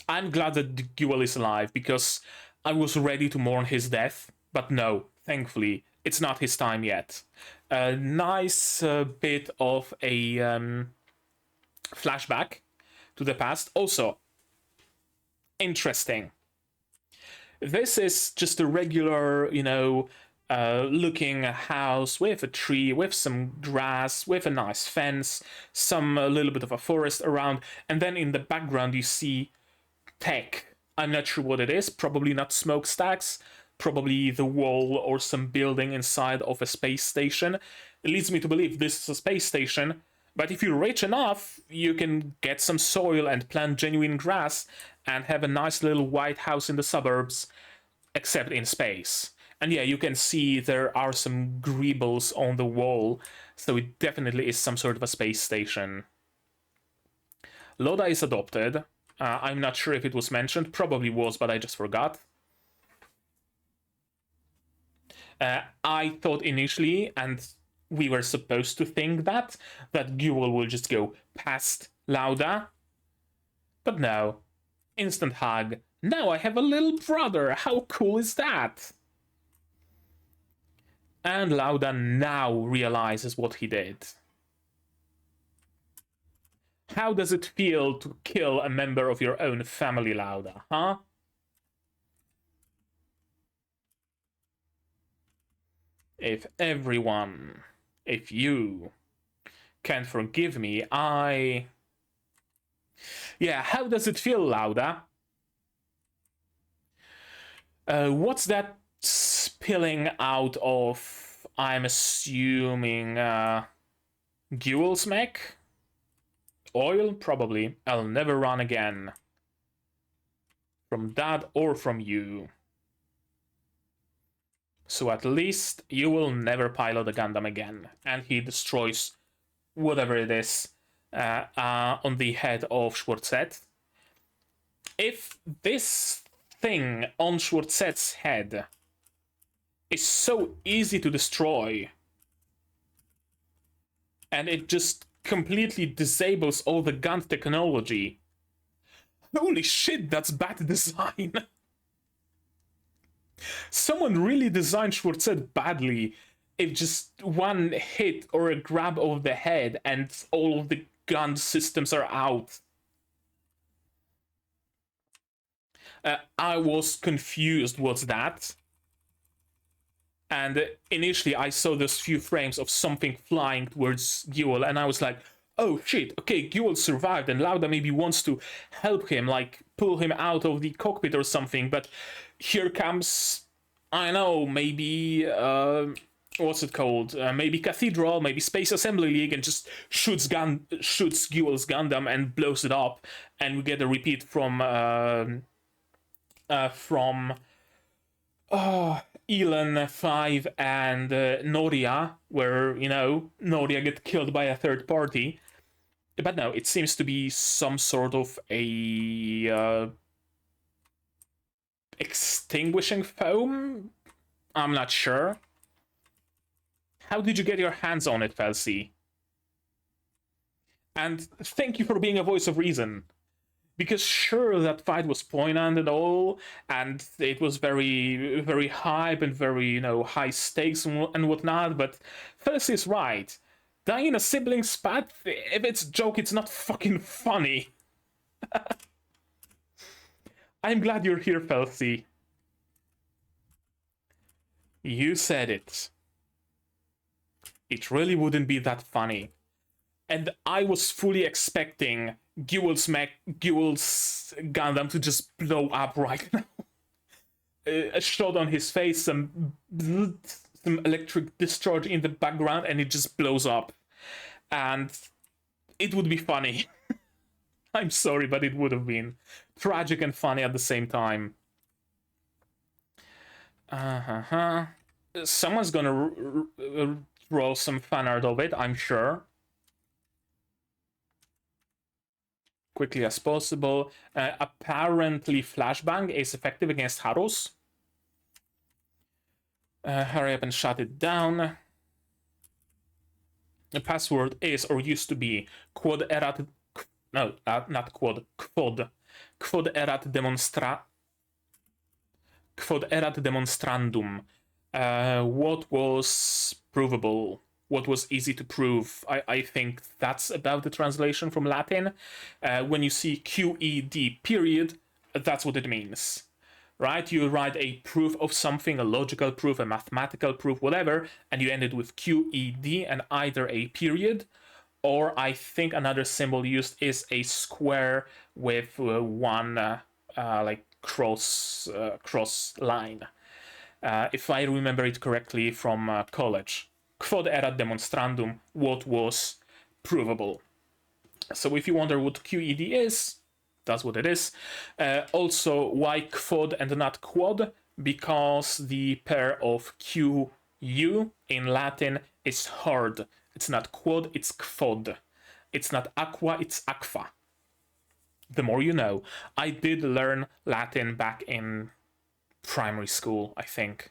I'm glad that Guel is alive, because I was ready to mourn his death, but no, thankfully, it's not his time yet. A nice bit of a flashback to the past. Also, interesting. This is just a regular, looking house with a tree, with some grass, with a nice fence, a little bit of a forest around, and then in the background you see tech. I'm not sure what it is, probably not smokestacks, probably the wall or some building inside of a space station. It leads me to believe this is a space station, but if you're rich enough, you can get some soil and plant genuine grass and have a nice little white house in the suburbs, except in space. And yeah, you can see there are some greebles on the wall, so it definitely is some sort of a space station. Loda is adopted. I'm not sure if it was mentioned. Probably was, but I just forgot. I thought initially, and we were supposed to think that Guel will just go past Lauda. But no. Instant hug. Now I have a little brother. How cool is that? And Lauda now realizes what he did. How does it feel to kill a member of your own family, Lauda, huh? If you can't forgive me, Yeah, how does it feel, Lauda? What's that spilling out of, I'm assuming, Guel's mech? Oil? Probably. I'll never run again. From Dad or from you. So at least you will never pilot a Gundam again. And he destroys whatever it is on the head of Schwarzette. If this thing on Schwarzet's head is so easy to destroy. And it just completely disables all the gun technology. Holy shit, that's bad design. Someone really designed Schwarzet badly. If just one hit or a grab of the head and all of the gun systems are out. I was confused, what's that? And initially I saw those few frames of something flying towards Guel, and I was like, oh shit, okay, Guel survived, and Lauda maybe wants to help him, like pull him out of the cockpit or something, but here comes, I know, maybe, what's it called? Maybe Cathedral, maybe Space Assembly League, and just shoots Guel's Gundam and blows it up, and we get a repeat from Elon 5 and Noria, where, you know, Noria get killed by a third party. But no, it seems to be some sort of a extinguishing foam? I'm not sure. How did you get your hands on it, Felsi? And thank you for being a voice of reason. Because sure, that fight was poignant and all, and it was very, very hype and very, you know, high stakes and whatnot, but Felsi is right. Dying in a sibling spat, if it's a joke, it's not fucking funny. I'm glad you're here, Felsi. You said it. It really wouldn't be that funny. And I was fully expecting Guel's Gundam to just blow up right now. A shot on his face, some electric discharge in the background, and it just blows up. And it would be funny. I'm sorry, but it would have been tragic and funny at the same time. Someone's gonna draw some fan art of it, I'm sure. Quickly as possible. Apparently flashbang is effective against Harus. Hurry up and shut it down. The password is, or used to be, quod erat... No, not quod. Quod. Quod erat demonstrandum. What was provable? What was easy to prove? I think that's about the translation from Latin. When you see QED period, that's what it means, right? You write a proof of something, a logical proof, a mathematical proof, whatever, and you end it with QED and either a period, or I think another symbol used is a square with one like cross line. If I remember it correctly from college. Quod erat demonstrandum, what was provable. So if you wonder what QED is, that's what it is. Also, why quod and not quad? Because the pair of QU in Latin is hard. It's not quad, it's quod. It's not aqua, it's aqua. The more you know. I did learn Latin back in primary school, I think.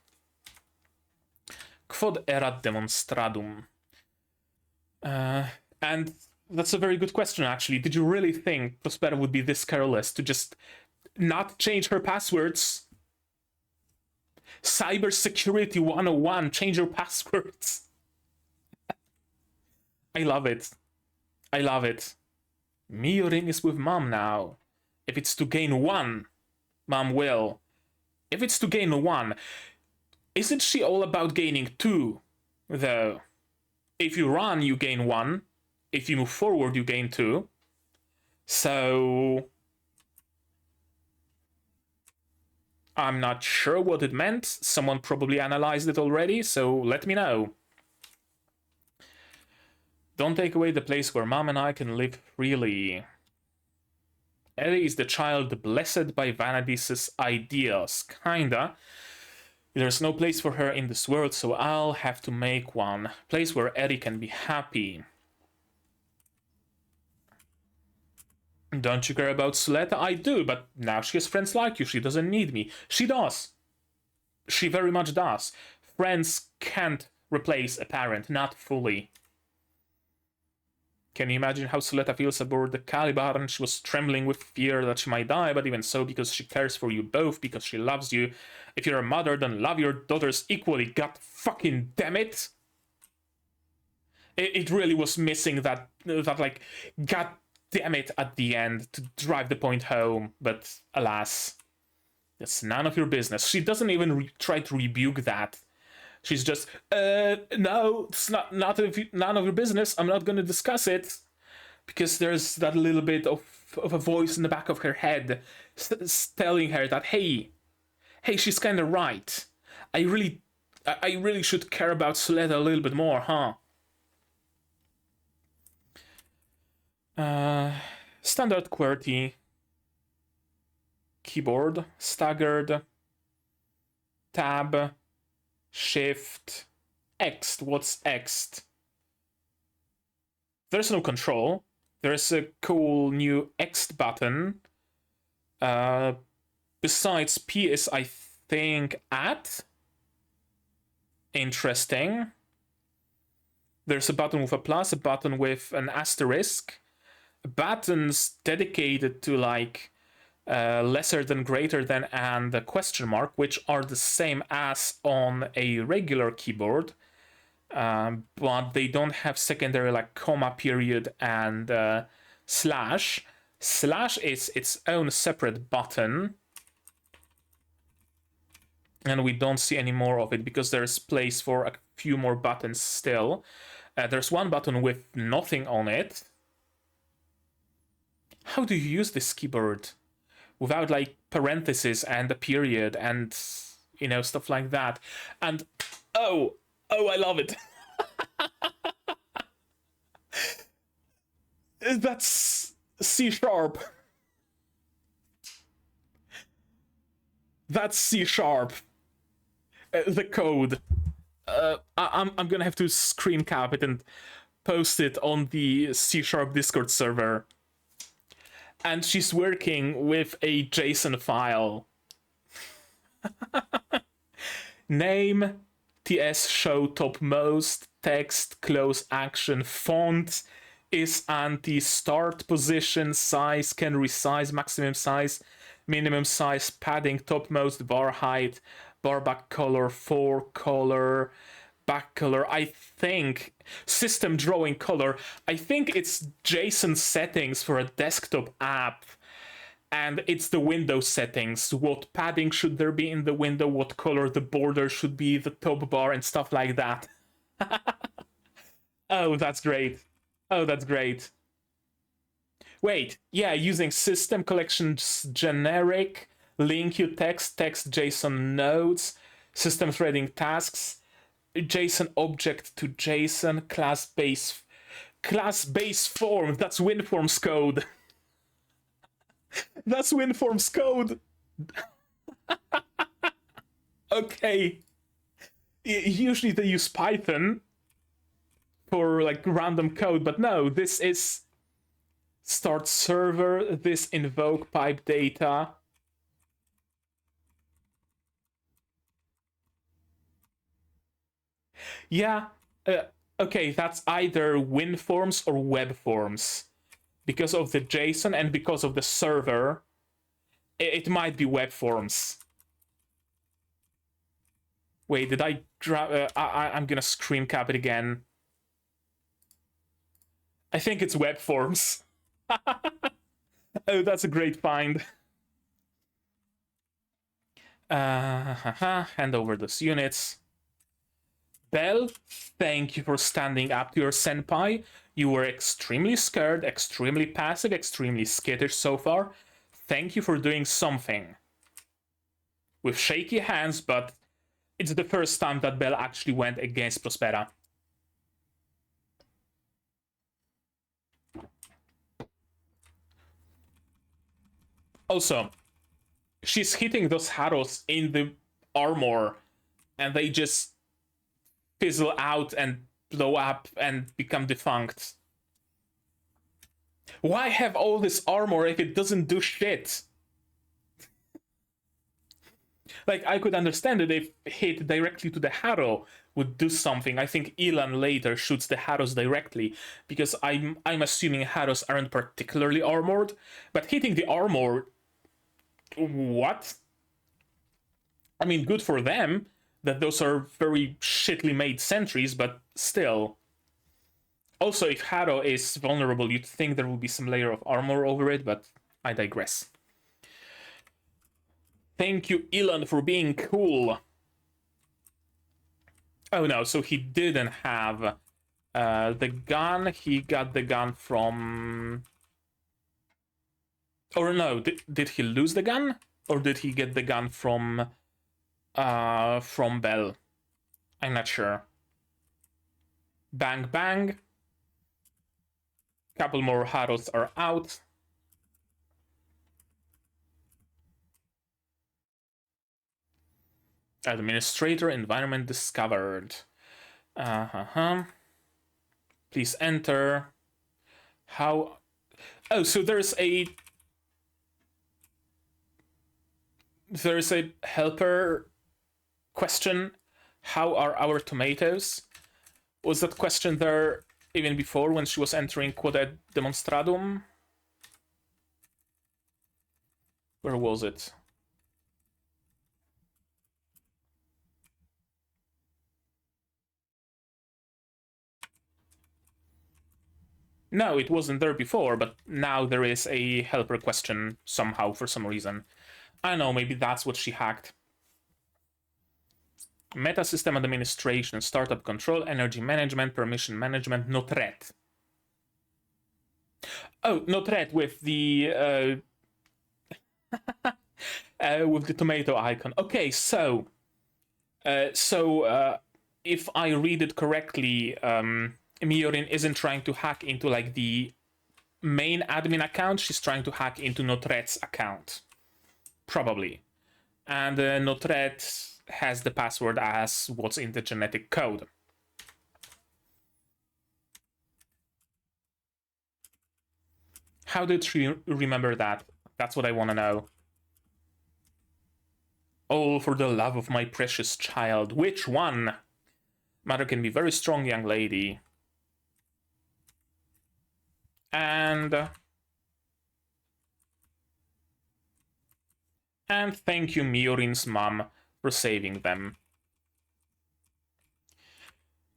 Quod erat demonstradum? And that's a very good question, actually. Did you really think Prospera would be this careless to just not change her passwords? Cybersecurity 101, change your passwords. I love it. I love it. Miorine is with Mom now. If it's to gain one, Mom will. If it's to gain one, isn't she all about gaining two, though? If you run, you gain one. If you move forward, you gain two. So I'm not sure what it meant. Someone probably analyzed it already, so let me know. Don't take away the place where Mom and I can live freely. Ellie is the child blessed by Vanadis' ideas. Kinda. There's no place for her in this world, so I'll have to make one. Place where Ellie can be happy. Don't you care about Suletta? I do, but now she has friends like you. She doesn't need me. She does. She very much does. Friends can't replace a parent, not fully. Can you imagine how Suletta feels aboard the Caliban? And she was trembling with fear that she might die, but even so, because she cares for you both, because she loves you. If you're a mother, then love your daughters equally. God fucking damn it! It really was missing that like, god damn it at the end to drive the point home, but alas, it's none of your business. She doesn't even try to rebuke that. She's just, no, it's none of your business. I'm not going to discuss it. Because there's that little bit of a voice in the back of her head telling her that, hey, she's kind of right. I really should care about Suletta a little bit more, huh? Standard QWERTY keyboard, staggered, tab, shift, X. What's X? There's no control. There's a cool new X button. Besides, P is, I think, at. Interesting. There's a button with a plus, a button with an asterisk. Buttons dedicated to, like, lesser than, greater than, and a question mark, which are the same as on a regular keyboard. But they don't have secondary, like, comma, period, and slash. Slash is its own separate button. And we don't see any more of it because there's place for a few more buttons still. There's one button with nothing on it. How do you use this keyboard? Without, like, parentheses and a period and, you know, stuff like that. And, oh, I love it. That's C#. That's C#. The code. I'm gonna have to screen cap it and post it on the C# Discord server. And she's working with a JSON file. Name, TS show topmost, text, close action, font is anti, start position, size, can resize, maximum size, minimum size, padding, topmost, bar height, bar back color, fore color, back color. I think system drawing color. I think it's JSON settings for a desktop app. And it's the window settings. What padding should there be in the window? What color the border should be, the top bar, and stuff like that. Oh, that's great. Oh, that's great. Wait, yeah, using system collections generic, link you text JSON nodes, system threading tasks, JSON object to JSON, class base form. That's WinForms code. That's WinForms code. Okay. Usually they use Python for, like, random code, but no, this is start server, this invoke pipe data. Yeah, okay, that's either WinForms or WebForms. Because of the JSON and because of the server, it might be WebForms. Wait, did I drop? I'm gonna screen cap it again. I think it's WebForms. Oh, that's a great find. Hand over those units. Belle, thank you for standing up to your senpai. You were extremely scared, extremely passive, extremely skittish so far. Thank you for doing something. With shaky hands, but it's the first time that Belle actually went against Prospera. Also, she's hitting those Haros in the armor, and they just fizzle out and blow up and become defunct. Why have all this armor if it doesn't do shit? Like, I could understand it if hit directly to the Harrow would do something. I think Elan later shoots the Harrows directly, because I'm assuming Harrows aren't particularly armored, but hitting the armor, what? I mean, good for them that those are very shittily made sentries, but still. Also, if Harrow is vulnerable, you'd think there would be some layer of armor over it, but I digress. Thank you, Elan, for being cool. Oh no, so he didn't have the gun. He got the gun from... Or no, did he lose the gun? Or did he get the gun from Bell? I'm not sure. Bang, bang. Couple more Harrows are out. Administrator environment discovered. Please enter. How... Oh, so there's a helper question. How are our tomatoes? Was that question there even before when she was entering Quod Demonstradum? Where was it? No, it wasn't there before, but now there is a helper question somehow for some reason. I don't know, maybe that's what she hacked. Meta system administration, startup control, energy management, permission management, Notret. Oh, Notret with the with the tomato icon. Okay, so if I read it correctly, Miorine isn't trying to hack into like the main admin account. She's trying to hack into Notret's account, probably, and Notret has the password as what's in the genetic code. How did she remember that? That's what I want to know. Oh, for the love of my precious child. Which one? Mother can be very strong, young lady. And thank you, Miorine's mom, for saving them.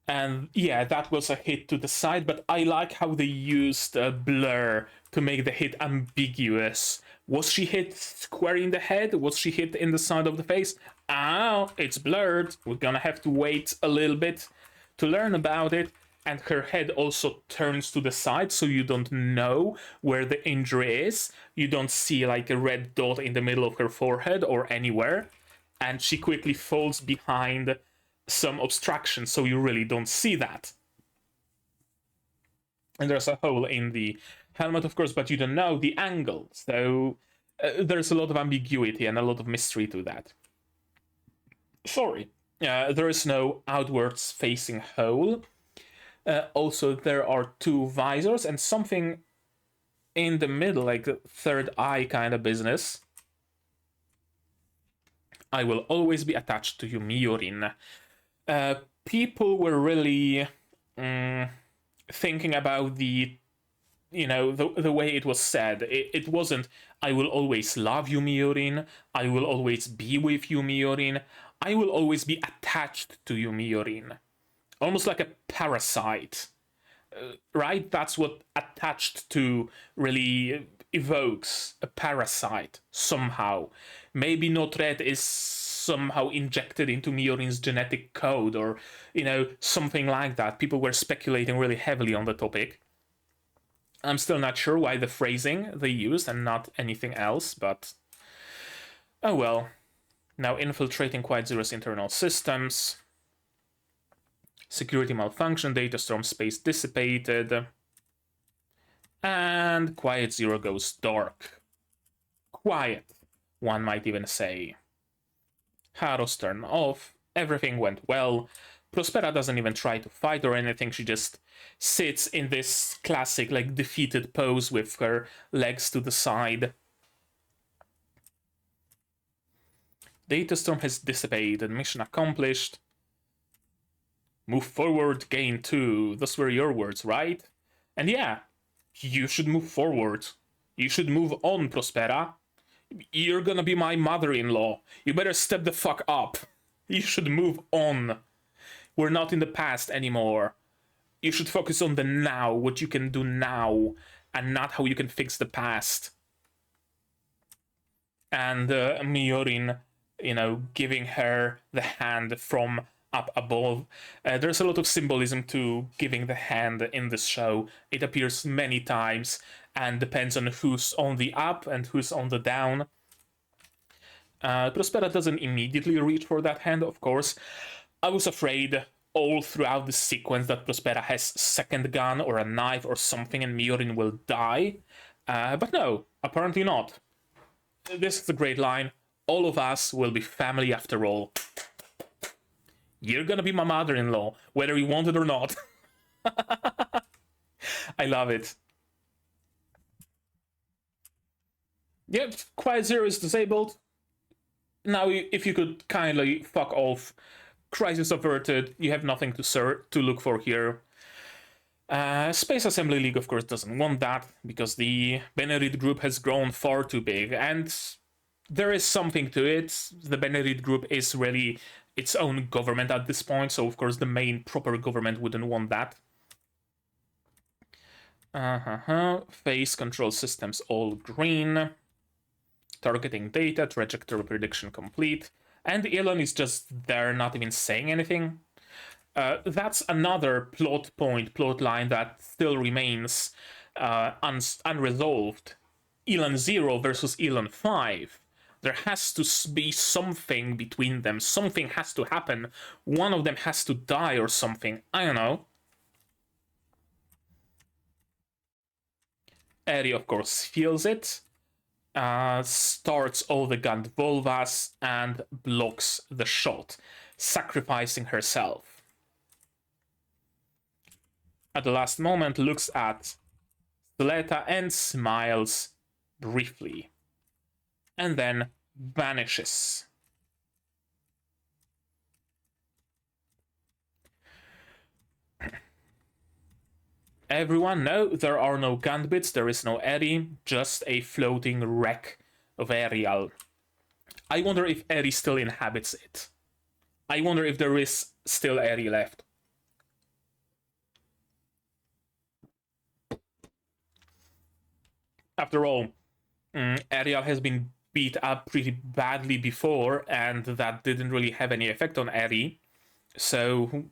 And yeah, that was a hit to the side, but I like how they used a blur to make the hit ambiguous. Was she hit square in the head? Was she hit in the side of the face? Oh, it's blurred. We're gonna have to wait a little bit to learn about it. And her head also turns to the side, so you don't know where the injury is. You don't see like a red dot in the middle of her forehead or anywhere. And she quickly falls behind some obstruction, so you really don't see that. And there's a hole in the helmet, of course, but you don't know the angle. So there's a lot of ambiguity and a lot of mystery to that. Sorry. There is no outwards facing hole. Also, there are two visors and something in the middle, like a third eye kind of business. I will always be attached to you, Miorine. People were really thinking about the way it was said. It wasn't, I will always love you, Miorine. I will always be with you, Miorine. I will always be attached to you, Miorine. Almost like a parasite. Right? That's what attached to really evokes. A parasite, somehow. Maybe Notret is somehow injected into Miorine's genetic code, or, something like that. People were speculating really heavily on the topic. I'm still not sure why the phrasing they used and not anything else, but... Oh well. Now infiltrating Quiet Zero's internal systems. Security malfunction, data storm space dissipated. And Quiet Zero goes dark. Quiet, one might even say. Harrows turn off. Everything went well. Prospera doesn't even try to fight or anything. She just sits in this classic, like, defeated pose with her legs to the side. Data storm has dissipated. Mission accomplished. Move forward, gain 2. Those were your words, right? And yeah, you should move forward. You should move on, Prospera. You're gonna be my mother-in-law. You better step the fuck up. You should move on. We're not in the past anymore. You should focus on the now, what you can do now, and not how you can fix the past. And Miorine, giving her the hand from up above. There's a lot of symbolism to giving the hand in this show. It appears many times and depends on who's on the up and who's on the down. Prospera doesn't immediately reach for that hand, of course. I was afraid all throughout the sequence that Prospera has second gun or a knife or something and Miorine will die. But no, apparently not. This is a great line. All of us will be family after all. You're gonna be my mother-in-law, whether you want it or not. I love it. Yep, Quiet Zero is disabled. Now, if you could kindly fuck off. Crisis averted. You have nothing to look for here. Space Assembly League, of course, doesn't want that, because the Benerit Group has grown far too big, and there is something to it. The Benerit Group is really its own government at this point, so of course the main proper government wouldn't want that. Phase control systems all green. Targeting data, trajectory prediction complete. And Elon is just there, not even saying anything. That's another plot line that still remains unresolved. Elon 0 versus Elon 5. There has to be something between them. Something has to happen. One of them has to die or something. I don't know. Eri, of course, feels it. Starts all the Gandvolvas and blocks the shot, sacrificing herself. At the last moment, looks at Suletta and smiles briefly, and then vanishes. Everyone, no, there are no Gambits, there is no Eri, just a floating wreck of Ariel. I wonder if Eri still inhabits it. I wonder if there is still Eri left. After all, Ariel has been beat up pretty badly before, and that didn't really have any effect on Eri. So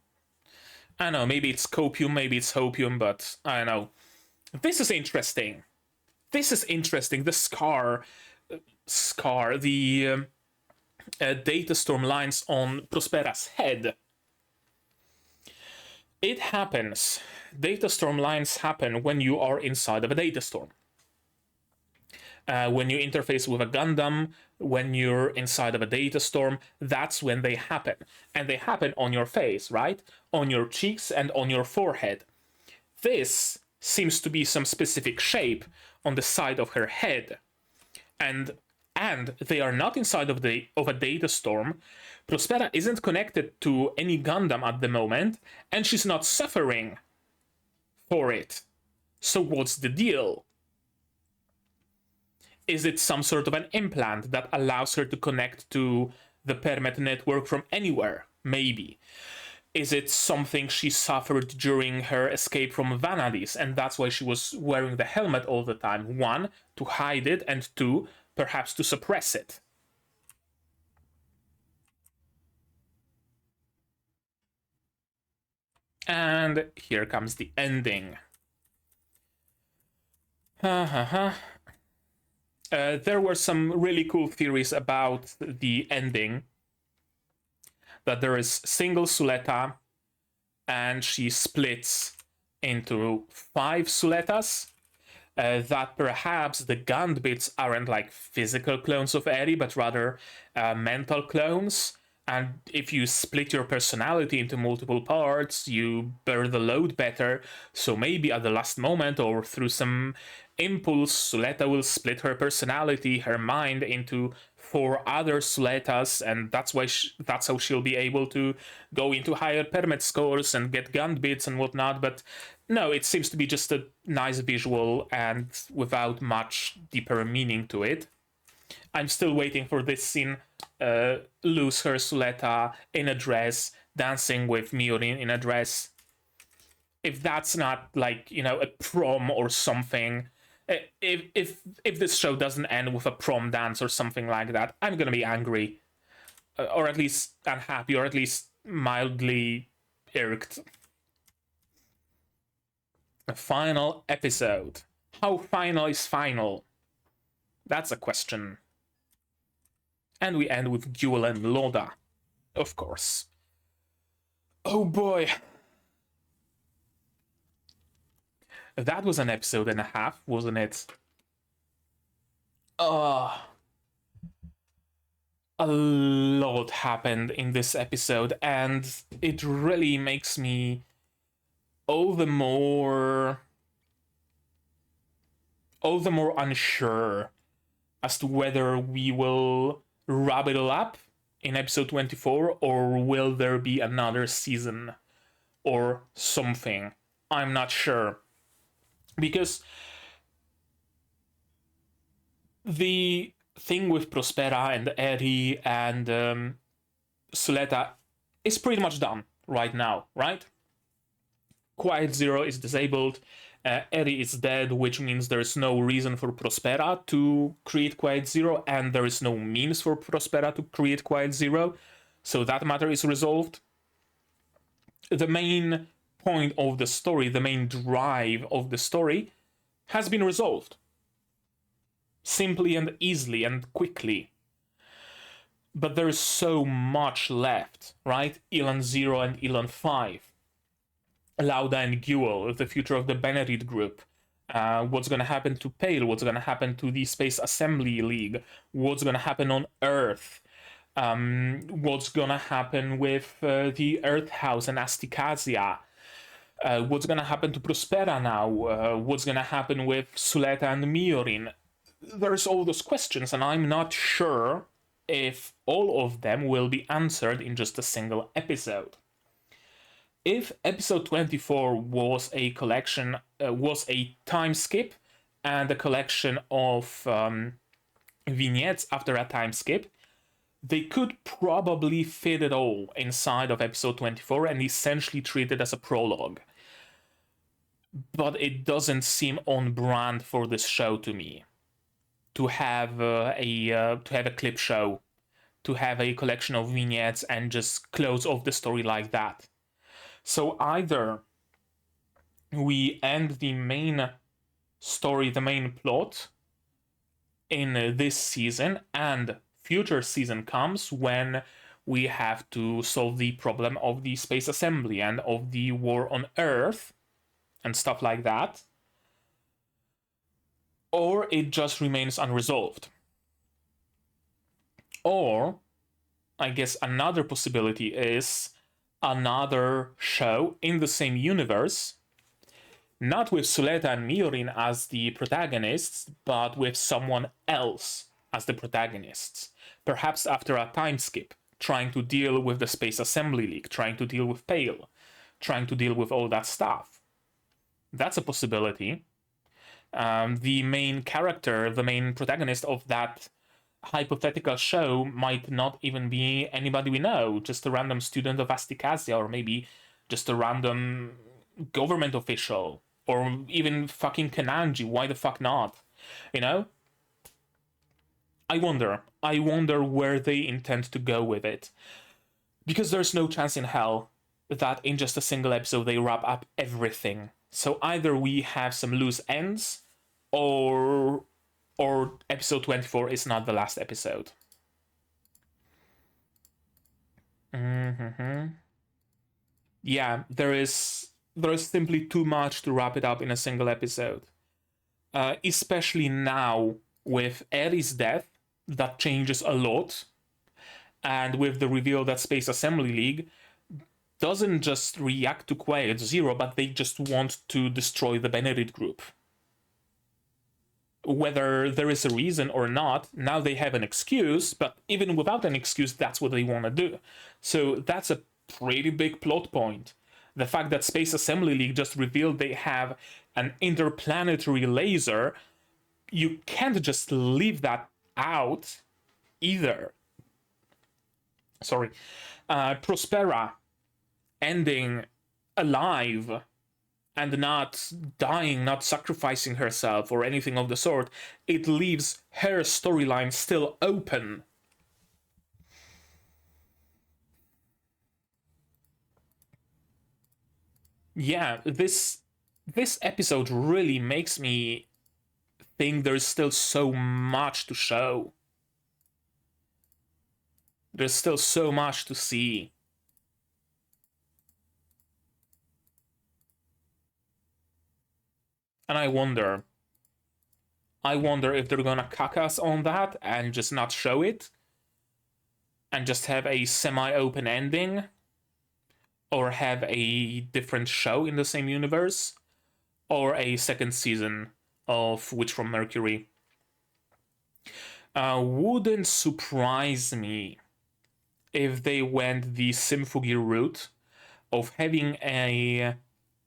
I don't know, maybe it's copium, maybe it's hopium, but I don't know. This is interesting. The scar, the data storm lines on Prospera's head. It happens. Data storm lines happen when you are inside of a data storm. When you interface with a Gundam, when you're inside of a data storm, that's when they happen. And they happen on your face, right? On your cheeks and on your forehead. This seems to be some specific shape on the side of her head. And they are not inside of a data storm. Prospera isn't connected to any Gundam at the moment, and she's not suffering for it. So what's the deal? Is it some sort of an implant that allows her to connect to the Permet network from anywhere? Maybe. Is it something she suffered during her escape from Vanadis, and that's why she was wearing the helmet all the time? 1, to hide it, and 2, perhaps to suppress it. And here comes the ending. There were some really cool theories about the ending. That there is single Suletta, and she splits into 5 Sulettas. That perhaps the Gambits aren't like physical clones of Eri, but rather mental clones. And if you split your personality into multiple parts, you bear the load better. So maybe at the last moment or through some impulse, Suletta will split her personality, her mind, into 4 other Sulettas, and that's how she'll be able to go into higher permit scores and get gun bits and whatnot. But no, it seems to be just a nice visual and without much deeper meaning to it. I'm still waiting for this scene. Lose her Suletta in a dress, dancing with Miorine in a dress. If that's not like, you know, a prom or something, if this show doesn't end with a prom dance or something like that, I'm gonna be angry, or at least unhappy, or at least mildly irked. The final episode. How final is final? That's a question. And we end with Guel and Loda, of course. Oh boy. That was an episode and a half, wasn't it? A lot happened in this episode, and it really makes me all the more unsure as to whether we will wrap it all up in episode 24 or will there be another season or something. I'm not sure, because the thing with Prospera and Eri and Suletta is pretty much done right now, right? Quiet Zero is disabled, Eri is dead, which means there's no reason for Prospera to create Quiet Zero, and there is no means for Prospera to create Quiet Zero, so that matter is resolved. The main point of the story, the main drive of the story, has been resolved. Simply and easily and quickly. But there's so much left, right? Elan 0 and Elan 5. Lauda and Guel, the future of the Benerit Group. What's going to happen to Pale? What's going to happen to the Space Assembly League? What's going to happen on Earth? What's going to happen with the Earth House and Asticassia? What's going to happen to Prospera now? What's going to happen with Suletta and Miorine? There's all those questions, and I'm not sure if all of them will be answered in just a single episode. If episode 24 was a collection, was a time skip and a collection of vignettes after a time skip, they could probably fit it all inside of episode 24 and essentially treat it as a prologue. But it doesn't seem on brand for this show to me. To have a clip show, to have a collection of vignettes and just close off the story like that. So either we end the main story, the main plot, in this season, and future season comes when we have to solve the problem of the space assembly and of the war on Earth and stuff like that, or it just remains unresolved. Or, I guess another possibility is another show in the same universe, not with Suletta and Miorine as the protagonists, but with someone else as the protagonists. Perhaps after a time skip, trying to deal with the Space Assembly League, trying to deal with Pale, trying to deal with all that stuff. That's a possibility. The main character, the main protagonist of that hypothetical show might not even be anybody we know, just a random student of Asticassia, or maybe just a random government official, or even fucking Kananji. Why the fuck not? You know? I wonder where they intend to go with it. Because there's no chance in hell that in just a single episode they wrap up everything. So either we have some loose ends, or episode 24 is not the last episode. Yeah, there is simply too much to wrap it up in a single episode. Especially now with Eri's death, that changes a lot. And with the reveal that Space Assembly League doesn't just react to Quiet Zero, but they just want to destroy the Benerit Group. Whether there is a reason or not, now they have an excuse, but even without an excuse, that's what they want to do. So that's a pretty big plot point. The fact that Space Assembly League just revealed they have an interplanetary laser, you can't just leave that out either. Sorry. Prospera ending alive and not dying, not sacrificing herself or anything of the sort, it leaves her storyline still open. Yeah, this episode really makes me think there's still so much to show. There's still so much to see. And I wonder if they're gonna cuck us on that and just not show it and just have a semi-open ending, or have a different show in the same universe, or a second season of Witch from Mercury. Wouldn't surprise me if they went the Symphogy route of having a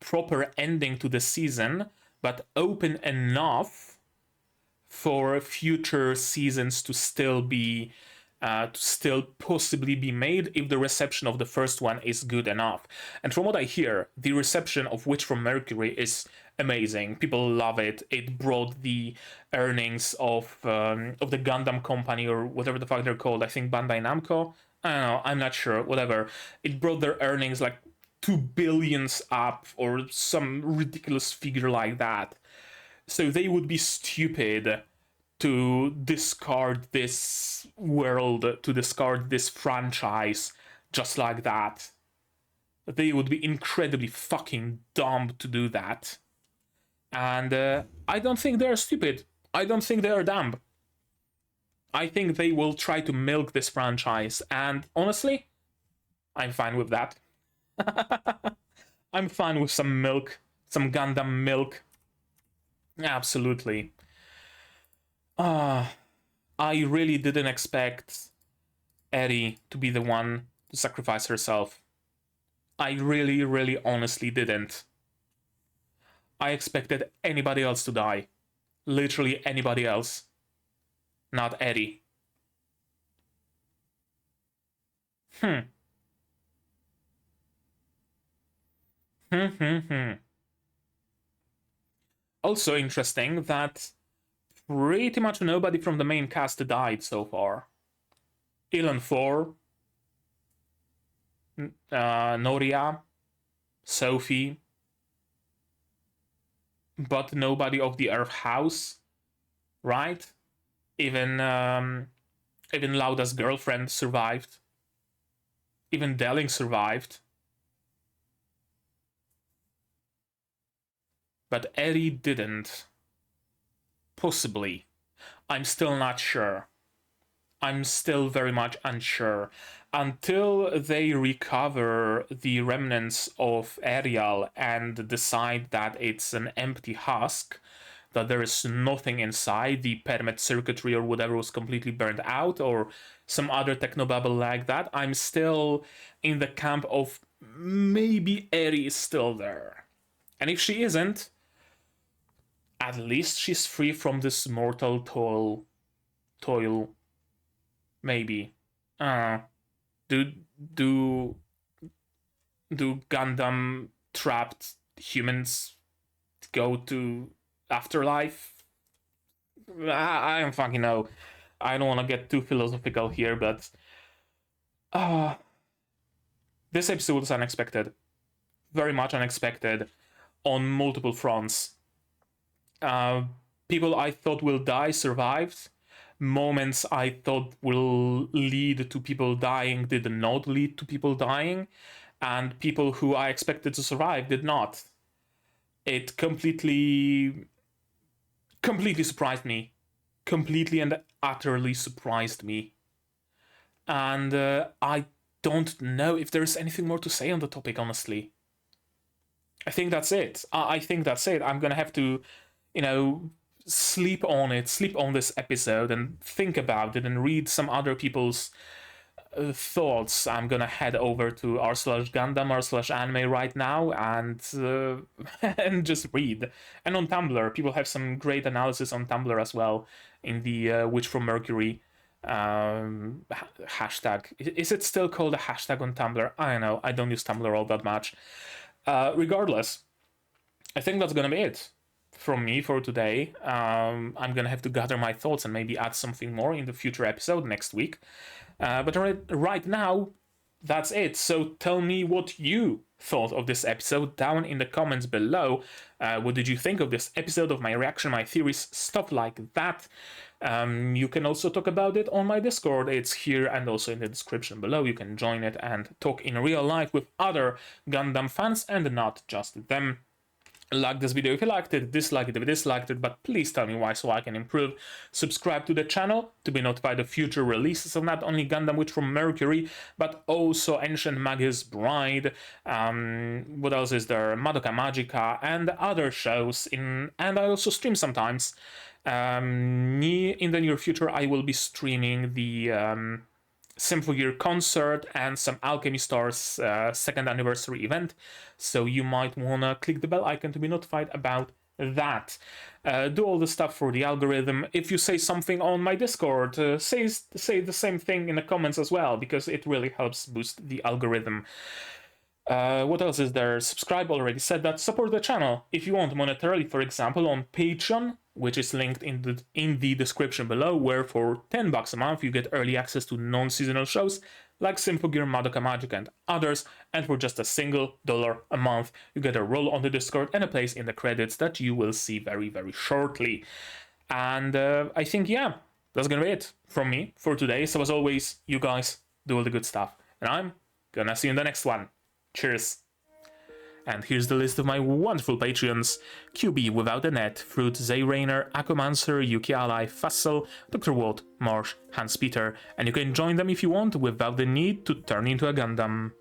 proper ending to the season, but open enough for future seasons to still possibly be made if the reception of the first one is good enough. And from what I hear, the reception of Witch from Mercury is amazing. People love it. It brought the earnings of the Gundam company, or whatever the fuck they're called. I think Bandai Namco. I don't know. I'm not sure. Whatever. It brought their earnings like 2 billions up, or some ridiculous figure like that. So they would be stupid to discard this world, to discard this franchise just like that. They would be incredibly fucking dumb to do that. And I don't think they're stupid. I don't think they are dumb. I think they will try to milk this franchise, and honestly, I'm fine with that. I'm fine with some milk, some Gundam milk. Absolutely. I really didn't expect Eri to be the one to sacrifice herself. I really, really honestly didn't. I expected anybody else to die. Literally anybody else. Not Eri. Also interesting that pretty much nobody from the main cast died so far. Ilan 4, Noria, Sophie, but nobody of the Earth House, right? Even Lauda's girlfriend survived. Even Delling survived. But Eri didn't. Possibly. I'm still not sure. I'm still very much unsure. Until they recover the remnants of Ariel and decide that it's an empty husk, that there is nothing inside, the permit circuitry or whatever was completely burned out, or some other technobabble like that, I'm still in the camp of maybe Eri is still there. And if she isn't, at least she's free from this mortal toil. Maybe. Do Gundam trapped humans go to afterlife? I don't fucking know. I don't want to get too philosophical here, but this episode was unexpected. Very much unexpected on multiple fronts. People I thought will die survived. Moments I thought will lead to people dying did not lead to people dying. And people who I expected to survive did not. It completely surprised me. Completely and utterly surprised me. And I don't know if there's anything more to say on the topic, honestly. I think that's it. I think that's it. I'm gonna have to, you know, sleep on it, sleep on this episode, and think about it, and read some other people's thoughts. I'm gonna head over to r/Gundam r/anime right now and and just read. And on Tumblr, people have some great analysis on Tumblr as well in the Witch from Mercury hashtag. Is it still called a hashtag on Tumblr? I don't know. I don't use Tumblr all that much. Regardless, I think that's gonna be it from me for today. I'm gonna have to gather my thoughts and maybe add something more in the future episode next week. But right now, that's it. So tell me what you thought of this episode down in the comments below. What did you think of this episode, of my reaction, my theories, stuff like that? You can also talk about it on my Discord. It's here and also in the description below. You can join it and talk in real life with other Gundam fans and not just them. Like this video if you liked it, dislike it if you disliked it, but please tell me why so I can improve. Subscribe to the channel to be notified of future releases of not only Gundam Witch from Mercury, but also Ancient Magus Bride, what else is there, Madoka Magica, and other shows, and I also stream sometimes. In the near future I will be streaming the Symphogear concert and some Alchemy Stars second anniversary event, so you might wanna click the bell icon to be notified about that. Do all the stuff for the algorithm. If you say something on my Discord, say the same thing in the comments as well, because it really helps boost the algorithm. What else is there? Subscribe, already said that. Support the channel if you want monetarily, for example, on Patreon, which is linked in the description below, where for $10 a month you get early access to non-seasonal shows like Symphogear, Madoka Magic, and others, and for just $1 a month you get a role on the Discord and a place in the credits that you will see very, very shortly. And I think, yeah, that's gonna be it from me for today. So as always, you guys do all the good stuff, and I'm gonna see you in the next one. Cheers. And here's the list of my wonderful Patreons: QB Without a Net, Fruit, Zay Rainer, Aquamancer, Yuki Ally, Fassel, Dr. Walt, Marsh, Hans Peter, and you can join them if you want without the need to turn into a Gundam.